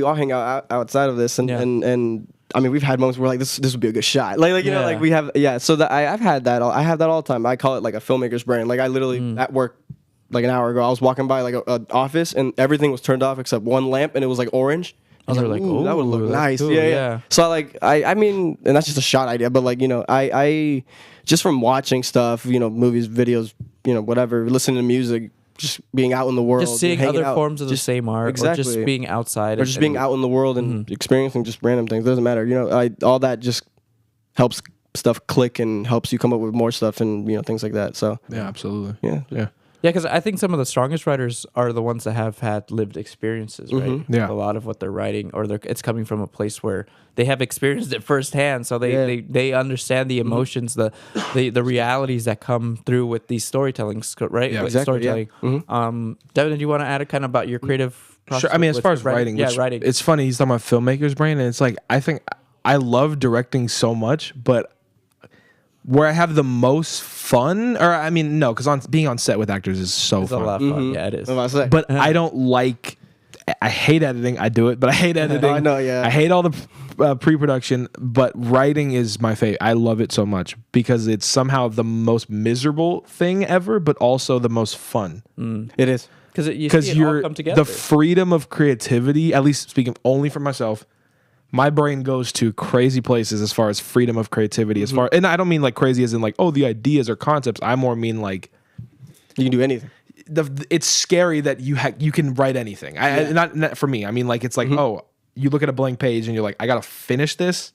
[SPEAKER 3] all hang out outside of this, and I mean, we've had moments where like this would be a good shot, like we have So I've had that. I have that all the time. I call it like a filmmaker's brain. Like I literally at work, like an hour ago, I was walking by like an office and everything was turned off except one lamp, and it was like orange. I was
[SPEAKER 1] You're
[SPEAKER 3] like,
[SPEAKER 1] like,
[SPEAKER 3] ooh, that would
[SPEAKER 1] ooh,
[SPEAKER 3] look
[SPEAKER 1] that's
[SPEAKER 3] nice.
[SPEAKER 1] cool,
[SPEAKER 3] Yeah, yeah,
[SPEAKER 1] yeah.
[SPEAKER 3] So I mean, and that's just a shot idea, but like, I just from watching stuff, movies, videos, whatever, listening to music, just being out in the world,
[SPEAKER 1] Just seeing
[SPEAKER 3] hanging
[SPEAKER 1] other
[SPEAKER 3] out,
[SPEAKER 1] forms of the
[SPEAKER 3] just-
[SPEAKER 1] same art,
[SPEAKER 3] exactly.
[SPEAKER 1] or just being outside,
[SPEAKER 3] or just being out in the world and experiencing just random things. Doesn't matter, all that just helps stuff click and helps you come up with more stuff and things like that. So
[SPEAKER 2] Yeah, absolutely.
[SPEAKER 3] yeah.
[SPEAKER 2] Yeah.
[SPEAKER 1] Yeah, because I think some of the strongest writers are the ones that have had lived experiences, right?
[SPEAKER 2] Yeah.
[SPEAKER 1] A lot of what they're writing, or it's coming from a place where they have experienced it firsthand, so they understand the emotions, the realities that come through with these storytelling, right?
[SPEAKER 2] Yeah,
[SPEAKER 1] With
[SPEAKER 3] exactly, yeah.
[SPEAKER 1] storytelling. Devin, do you want to add a kind of about your creative process?
[SPEAKER 2] Sure. I mean, as
[SPEAKER 1] with
[SPEAKER 2] far as writing,
[SPEAKER 1] yeah,
[SPEAKER 2] which-
[SPEAKER 1] writing.
[SPEAKER 2] it's funny. He's talking about filmmaker's brain, and it's like I think I love directing so much, but where I have the most fun, or I mean, no, because being on set with actors is so
[SPEAKER 1] It's a
[SPEAKER 2] fun.
[SPEAKER 1] lot of fun. Yeah, it is.
[SPEAKER 3] What was I say?
[SPEAKER 2] But I don't like. I hate editing. I do it, but I hate editing.
[SPEAKER 3] I know, yeah.
[SPEAKER 2] I hate all the pre-production, but writing is my favorite. I love it so much because it's somehow the most miserable thing ever, but also the most fun.
[SPEAKER 3] It is.
[SPEAKER 1] Because you
[SPEAKER 2] Because
[SPEAKER 1] see it all
[SPEAKER 2] you're
[SPEAKER 1] come together.
[SPEAKER 2] the freedom of creativity. At least speaking only for myself, my brain goes to crazy places as far as freedom of creativity. As far, and I don't mean like crazy as in like, oh, the ideas or concepts. I more mean like
[SPEAKER 3] You can do anything.
[SPEAKER 2] it's scary that you can write anything. Not for me. I mean, like it's like, oh, you look at a blank page and you're like, I gotta finish this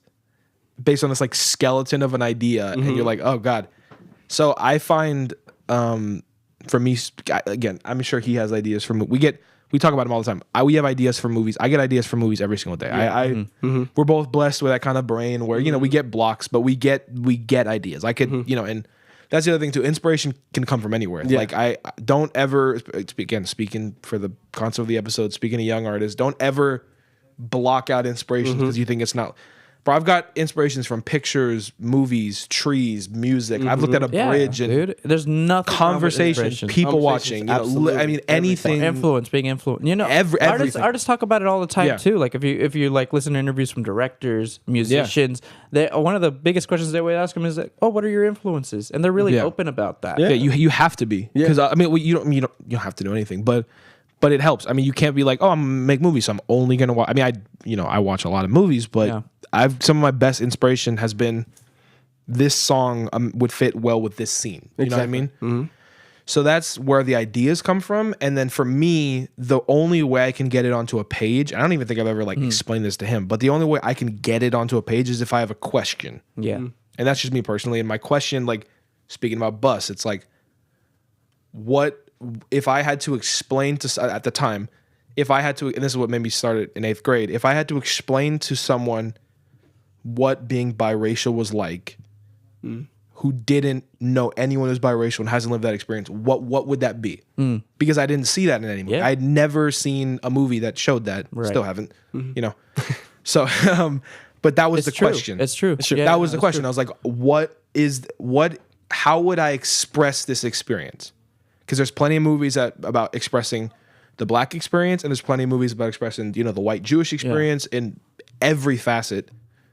[SPEAKER 2] based on this like skeleton of an idea, and you're like, oh god. So I find, for me, again, I'm sure he has ideas from. We talk about them all the time. We have ideas for movies. I get ideas for movies every single day. We're both blessed with that kind of brain where we get blocks, but we get ideas. I could and that's the other thing too. Inspiration can come from anywhere.
[SPEAKER 3] Yeah.
[SPEAKER 2] Like I don't ever, again, speaking for the concept of the episode, speaking to young artists, don't ever block out inspirations because you think it's not. Bro, I've got inspirations from pictures, movies, trees, music. I've looked at a bridge and
[SPEAKER 1] dude. There's nothing wrong with
[SPEAKER 2] conversations,
[SPEAKER 1] inspiration.
[SPEAKER 2] people
[SPEAKER 3] Conversations,
[SPEAKER 2] watching.
[SPEAKER 3] absolutely.
[SPEAKER 2] I mean, anything.
[SPEAKER 1] Influence, being influenced.
[SPEAKER 2] Everything.
[SPEAKER 1] Artists talk about it all the time
[SPEAKER 2] Yeah.
[SPEAKER 1] too. Like if you like listen to interviews from directors, musicians, one of the biggest questions they would ask them is like, "Oh, what are your influences?" And they're really
[SPEAKER 2] Yeah.
[SPEAKER 1] open about that.
[SPEAKER 2] Yeah, you have to be because I mean, you don't have to do anything, but it helps. I mean, you can't be like, oh, I'm gonna make movies, so I'm only gonna watch. I mean, I watch a lot of movies, but
[SPEAKER 1] Yeah.
[SPEAKER 2] some of my best inspiration has been this song would fit well with this scene. You know what I mean? Mm-hmm. So that's where the ideas come from, and then for me, the only way I can get it onto a page, I don't even think I've ever explained this to him, but the only way I can get it onto a page is if I have a question.
[SPEAKER 1] Yeah.
[SPEAKER 2] And that's just me personally. And my question, like speaking about bus, it's like, what if I had to explain to at the time, if I had to, and this is what made me start it in 8th grade, if I had to explain to someone what being biracial was like, who didn't know anyone who's biracial and hasn't lived that experience, what would that be? Because I didn't see that in any movie.
[SPEAKER 1] Yeah.
[SPEAKER 2] I'd never seen a movie that showed that.
[SPEAKER 1] Right.
[SPEAKER 2] Still haven't. So, but that was
[SPEAKER 1] It's
[SPEAKER 2] the
[SPEAKER 1] true.
[SPEAKER 2] question.
[SPEAKER 1] It's true. Yeah,
[SPEAKER 2] That was the
[SPEAKER 1] that's
[SPEAKER 2] question.
[SPEAKER 1] true.
[SPEAKER 2] I was like, how would I express this experience? Because there's plenty of movies about expressing the black experience, and there's plenty of movies about expressing, the white Jewish experience in every facet.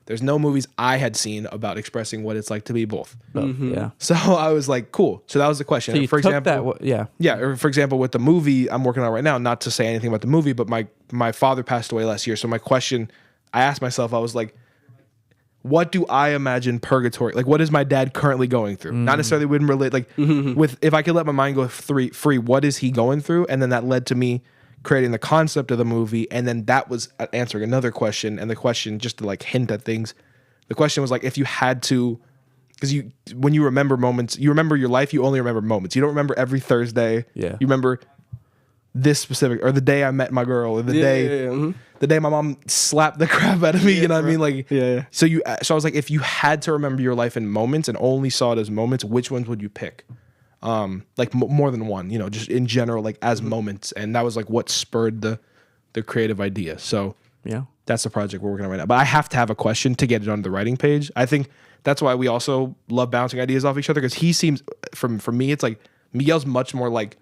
[SPEAKER 2] There's no movies I had seen about expressing what it's like to be both.
[SPEAKER 1] Yeah.
[SPEAKER 2] So I was like, cool. So that was the question.
[SPEAKER 1] So you
[SPEAKER 2] For
[SPEAKER 1] took
[SPEAKER 2] example,
[SPEAKER 1] that. Yeah.
[SPEAKER 2] yeah, or for example, with the movie I'm working on right now, not to say anything about the movie, but my father passed away last year. So my question I asked myself, I was like, what do I imagine purgatory? Like, what is my dad currently going through? Not necessarily wouldn't relate. Like, with if I could let my mind go free, what is he going through? And then that led to me creating the concept of the movie, and then that was answering another question. And the question, just to like hint at things, the question was like, if you had to, because when you remember moments, you remember your life, you only remember moments. You don't remember every Thursday.
[SPEAKER 1] Yeah.
[SPEAKER 2] You remember this specific, or the day I met my girl, or the day my mom slapped the crap out of me. You know what I mean? Like, So I was like, if you had to remember your life in moments and only saw it as moments, which ones would you pick? Like more than one, just in general, like as moments. And that was like what spurred the creative idea. So
[SPEAKER 1] Yeah.
[SPEAKER 2] that's the project we're working on right now. But I have to have a question to get it on the writing page. I think that's why we also love bouncing ideas off each other, because he seems, for me, it's like Miguel's much more like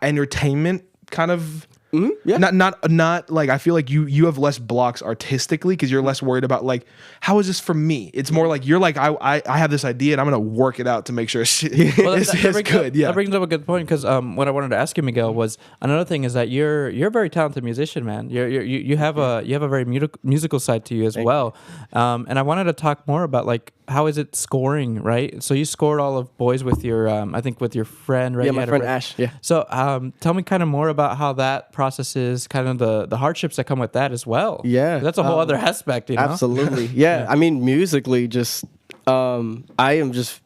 [SPEAKER 2] entertainment kind of
[SPEAKER 3] Yeah.
[SPEAKER 2] Not like, I feel like you have less blocks artistically because you're less worried about like, how is this for me? It's more like you're like, I have this idea and I'm gonna work it out to make sure it's good.
[SPEAKER 1] That brings up a good point, because what I wanted to ask you, Miguel, was another thing is that you're a very talented musician, man. You have a very musical side to you as well, and I wanted to talk more about like, how is it scoring, right? So you scored all of Boys with your I think with your friend, right?
[SPEAKER 3] Yeah,
[SPEAKER 1] You
[SPEAKER 3] my
[SPEAKER 1] had a
[SPEAKER 3] friend Ash. Yeah.
[SPEAKER 1] So tell me kind of more about how that process is, kind of the hardships that come with that as well.
[SPEAKER 3] Yeah,
[SPEAKER 1] that's a whole other aspect, you know.
[SPEAKER 3] Absolutely. Yeah. I mean, musically, just I am just,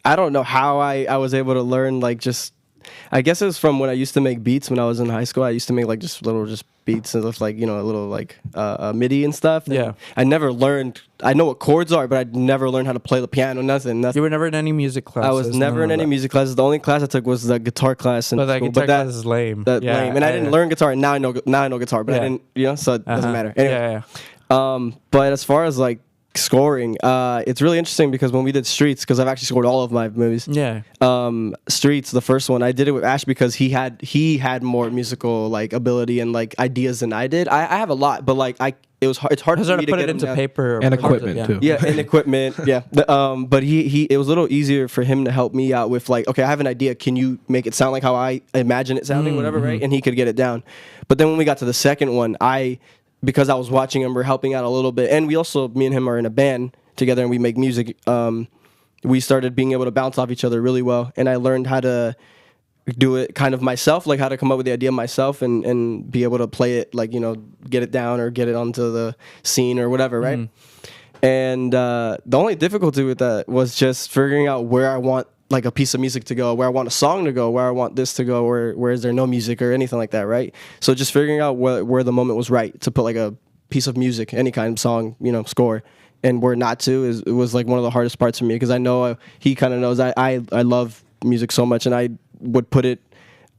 [SPEAKER 3] I don't know how I was able to learn, like, just, I guess it was from when I used to make beats when I was in high school. I used to make like just beats and stuff, like, you know, a little like MIDI and stuff.
[SPEAKER 1] Yeah.
[SPEAKER 3] I never learned. I know what chords are, but I never learned how to play the piano. Nothing.
[SPEAKER 1] You were never in any music classes.
[SPEAKER 3] I was never in any music classes. The only class I took was the guitar class. In
[SPEAKER 1] But that
[SPEAKER 3] school.
[SPEAKER 1] guitar class is lame.
[SPEAKER 3] Lame. And I didn't learn guitar. And now I know guitar, but I didn't. You know, so it doesn't matter. Anyway. But as far as like scoring, it's really interesting because when we did Streets, because I've actually scored all of my movies.
[SPEAKER 1] Yeah.
[SPEAKER 3] Streets, the first one, I did it with Ash because he had more musical like ability and like ideas than I did. I have a lot, but like it's hard for me to
[SPEAKER 1] put
[SPEAKER 3] get
[SPEAKER 1] it into
[SPEAKER 3] down.
[SPEAKER 1] paper
[SPEAKER 2] and equipment too.
[SPEAKER 3] Yeah, and equipment. Yeah. But it was a little easier for him to help me out with like, okay, I have an idea. Can you make it sound like how I imagine it sounding, whatever, right? And he could get it down. But then when we got to the second one, because I was watching him, we're helping out a little bit, and we also, me and him are in a band together, and we make music. We started being able to bounce off each other really well, and I learned how to do it kind of myself, like how to come up with the idea myself and be able to play it, like, you know, get it down or get it onto the scene or whatever, right? And the only difficulty with that was just figuring out where I want like a piece of music to go, where I want a song to go, where I want this to go, where is there no music or anything like that, right? So just figuring out where the moment was right to put like a piece of music, any kind of song, you know, score, and where not to it was like one of the hardest parts for me, because I know he kind of knows I love music so much, and I would put it,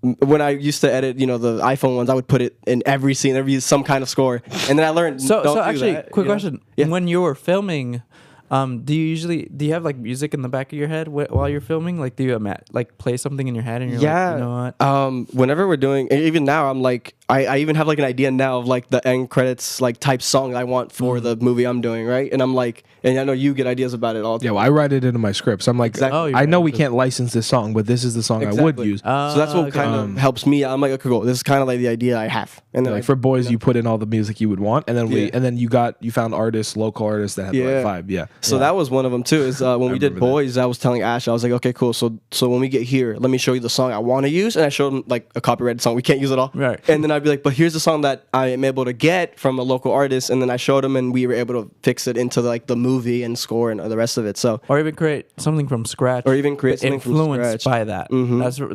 [SPEAKER 3] when I used to edit, you know, the iPhone ones, I would put it in every scene, there'd be some kind of score, and then I learned.
[SPEAKER 1] So actually, quick question:
[SPEAKER 3] Yeah.
[SPEAKER 1] When you were filming, do you have like music in the back of your head while you're filming? Like, do you like play something in your head and you're like, you know what?
[SPEAKER 3] Whenever we're doing, even now, I'm like, I even have like an idea now of like the end credits like type song I want for the movie I'm doing, right? And I'm like, and I know you get ideas about it all the time.
[SPEAKER 2] Yeah, well, I write it into my script. So I'm like,
[SPEAKER 3] Exactly.
[SPEAKER 2] I know we can't license this song, but this is the song I would use.
[SPEAKER 3] So that's what kind of helps me. I'm like, okay, cool. This is kind of like the idea I have. And then
[SPEAKER 2] Like for Boys, you put in all the music you would want, and then you found local artists that had the right vibe. Yeah.
[SPEAKER 3] So that was one of them too. Is when we did
[SPEAKER 2] remember
[SPEAKER 3] Boys, I was telling Ash, I was like, okay, cool. So when we get here, let me show you the song I want to use, and I showed him like a copyrighted song. We can't use it all.
[SPEAKER 1] Right.
[SPEAKER 3] And then I'd be like, but here's the song that I am able to get from a local artist, and then I showed him, and we were able to fix it into like the movie and score and the rest of it. So
[SPEAKER 1] or even create something from scratch,
[SPEAKER 3] or even create something from
[SPEAKER 1] influenced
[SPEAKER 3] scratch.
[SPEAKER 1] by that.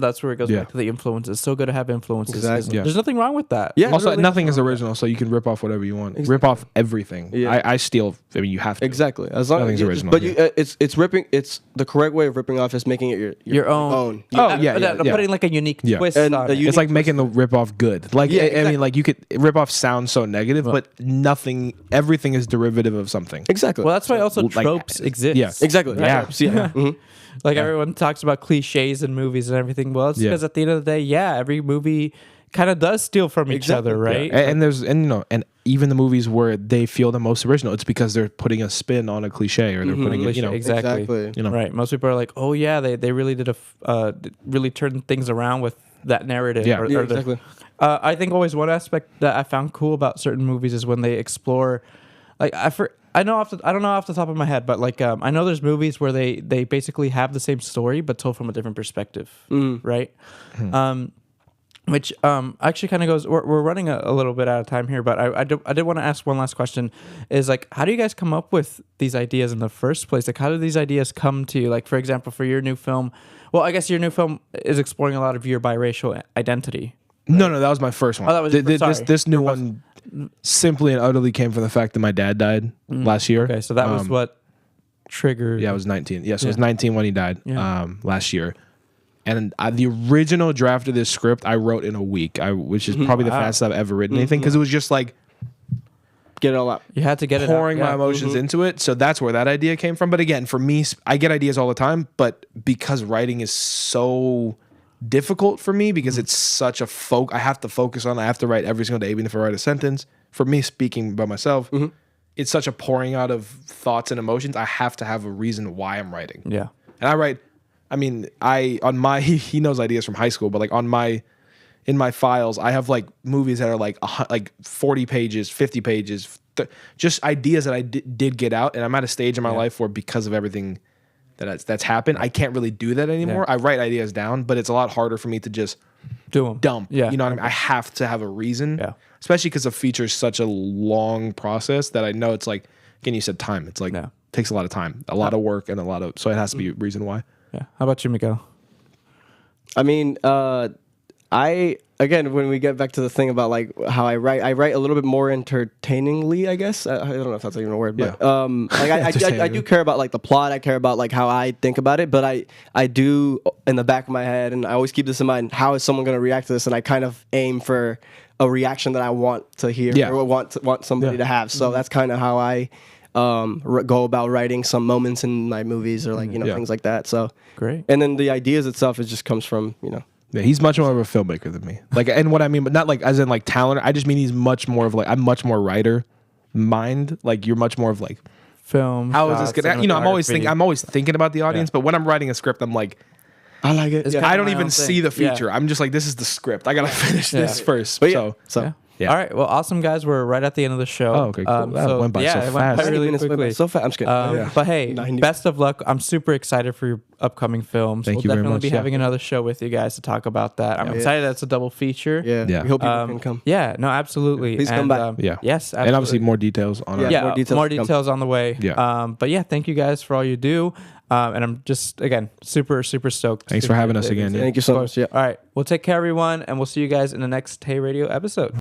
[SPEAKER 1] That's where it goes back to the influence. It's so good to have influences.
[SPEAKER 3] Exactly.
[SPEAKER 1] There's nothing wrong with that.
[SPEAKER 3] Yeah.
[SPEAKER 2] Also,
[SPEAKER 3] really
[SPEAKER 2] nothing is original, so you can rip off whatever you want. Rip off everything.
[SPEAKER 3] Yeah.
[SPEAKER 2] I steal. I mean, you have to.
[SPEAKER 3] Exactly. As long
[SPEAKER 2] Nothing's
[SPEAKER 3] as
[SPEAKER 2] original,
[SPEAKER 3] but
[SPEAKER 2] yeah.
[SPEAKER 3] it's ripping. It's the correct way of ripping off is making it your own.
[SPEAKER 2] Oh, yeah.
[SPEAKER 1] Putting like a unique twist
[SPEAKER 3] And
[SPEAKER 1] on
[SPEAKER 3] a
[SPEAKER 1] it.
[SPEAKER 3] unique
[SPEAKER 2] It's like making the rip off good. Like
[SPEAKER 3] Yeah,
[SPEAKER 2] I
[SPEAKER 3] exactly.
[SPEAKER 2] mean, like you could rip off sounds so negative, but everything is derivative of something.
[SPEAKER 3] Exactly.
[SPEAKER 1] Well, that's why also
[SPEAKER 2] like,
[SPEAKER 1] tropes exist.
[SPEAKER 2] yeah.
[SPEAKER 3] Exactly.
[SPEAKER 2] Yeah.
[SPEAKER 3] Yeah. Mhm.
[SPEAKER 1] Like everyone talks about cliches in movies and everything. Well, it's because at the end of the day, every movie kind of does steal from each
[SPEAKER 3] Exactly.
[SPEAKER 1] other, right?
[SPEAKER 2] And even the movies where they feel the most original, it's because they're putting a spin on a cliche or they're putting it,
[SPEAKER 1] Exactly.
[SPEAKER 2] you know.
[SPEAKER 1] Right. Most people are like, oh yeah, they really did really turned things around with that narrative.
[SPEAKER 2] Yeah.
[SPEAKER 3] Yeah, exactly.
[SPEAKER 1] I think always one aspect that I found cool about certain movies is when they explore, like I don't know off the top of my head, but like I know there's movies where they basically have the same story but told from a different perspective, right? Which actually kind of goes. We're running a little bit out of time here, but I did want to ask one last question. Is like, how do you guys come up with these ideas in the first place? Like, how do these ideas come to you? Like, for example, for your new film. Well, I guess your new film is exploring a lot of your biracial identity.
[SPEAKER 2] No, that was my first one.
[SPEAKER 1] Oh, that was your first-
[SPEAKER 2] this new one simply and utterly came from the fact that my dad died last year.
[SPEAKER 1] Okay, so that was what triggered.
[SPEAKER 2] Yeah, I was 19. Yeah, so I was 19 when he died
[SPEAKER 1] Yeah.
[SPEAKER 2] last year. And the original draft of this script I wrote in a week, which is probably the fastest I've ever written anything, because it was just like
[SPEAKER 3] Get it all out.
[SPEAKER 1] You had to get it out.
[SPEAKER 2] pouring my emotions into it. So that's where that idea came from. But again, for me, I get ideas all the time, but because writing is so difficult for me because it's such a I have to focus on. I have to write every single day, even if I write a sentence. For me, speaking by myself, it's such a pouring out of thoughts and emotions. I have to have a reason why I'm writing.
[SPEAKER 1] Yeah.
[SPEAKER 2] And I write. I mean, he knows ideas from high school, but like in my files, I have like movies that are like 40 pages, 50 pages, just ideas that I did get out, and I'm at a stage in my life where because of everything that's happened, I can't really do that anymore. I write ideas down, but it's a lot harder for me to just
[SPEAKER 1] do them.
[SPEAKER 2] Dump.
[SPEAKER 1] Yeah.
[SPEAKER 2] You know what I mean? I have to have a reason.
[SPEAKER 1] Yeah.
[SPEAKER 2] Especially because a feature is such a long process that I know it's like, again, you said time. It's like, takes a lot of time, a lot of work, and so it has to be a reason why.
[SPEAKER 1] Yeah. How about you, Miguel?
[SPEAKER 3] I mean, again, when we get back to the thing about like how I write a little bit more entertainingly, I guess. I don't know if that's even a word, but like I do care about like the plot. I care about like how I think about it, but I do in the back of my head, and I always keep this in mind. How is someone going to react to this? And I kind of aim for a reaction that I want to hear or want somebody to have. So that's kind of how I go about writing some moments in my movies or like things like that. So
[SPEAKER 1] great.
[SPEAKER 3] And then the ideas itself, it just comes from
[SPEAKER 2] Yeah, he's much more of a filmmaker than me. Like, and what I mean, but not like as in like talent. I just mean he's much more of like, I'm much more writer mind. Like you're much more of like
[SPEAKER 1] film.
[SPEAKER 2] How is this gonna? I'm always thinking about the audience. But when I'm writing a script, I'm like,
[SPEAKER 3] I like it.
[SPEAKER 2] I don't even see the feature. I'm just like, this is the script. I gotta finish this first.
[SPEAKER 3] But
[SPEAKER 2] so. Yeah.
[SPEAKER 1] All right. Well, awesome, guys. We're right at the end of the show.
[SPEAKER 2] Oh, okay, cool. That went by so
[SPEAKER 1] it
[SPEAKER 2] fast.
[SPEAKER 1] went by really
[SPEAKER 3] minutes
[SPEAKER 1] quickly.
[SPEAKER 3] so fast. I'm just kidding.
[SPEAKER 1] But hey,
[SPEAKER 3] 90.
[SPEAKER 1] best of luck. I'm super excited for your upcoming films.
[SPEAKER 2] Thank you
[SPEAKER 1] we'll
[SPEAKER 2] very
[SPEAKER 1] definitely
[SPEAKER 2] much,
[SPEAKER 1] be
[SPEAKER 2] yeah.
[SPEAKER 1] having another show with you guys to talk about that. I'm excited that's a double feature.
[SPEAKER 3] Yeah.
[SPEAKER 2] Yeah.
[SPEAKER 3] We hope people can come.
[SPEAKER 1] Yeah, no, absolutely.
[SPEAKER 3] Please come back.
[SPEAKER 2] Yeah.
[SPEAKER 1] Yes, absolutely.
[SPEAKER 2] And obviously more details on
[SPEAKER 3] Yeah.
[SPEAKER 2] our
[SPEAKER 1] more
[SPEAKER 3] more details
[SPEAKER 1] details,
[SPEAKER 3] to come.
[SPEAKER 1] on the way.
[SPEAKER 2] Yeah.
[SPEAKER 1] But yeah, thank you guys for all you do. And I'm just, again, super, super stoked.
[SPEAKER 2] Thanks for having us again.
[SPEAKER 3] Thank you so much. Yeah.
[SPEAKER 1] All right. Well, take care, everyone, and we'll see you guys in the next Hey Radio episode.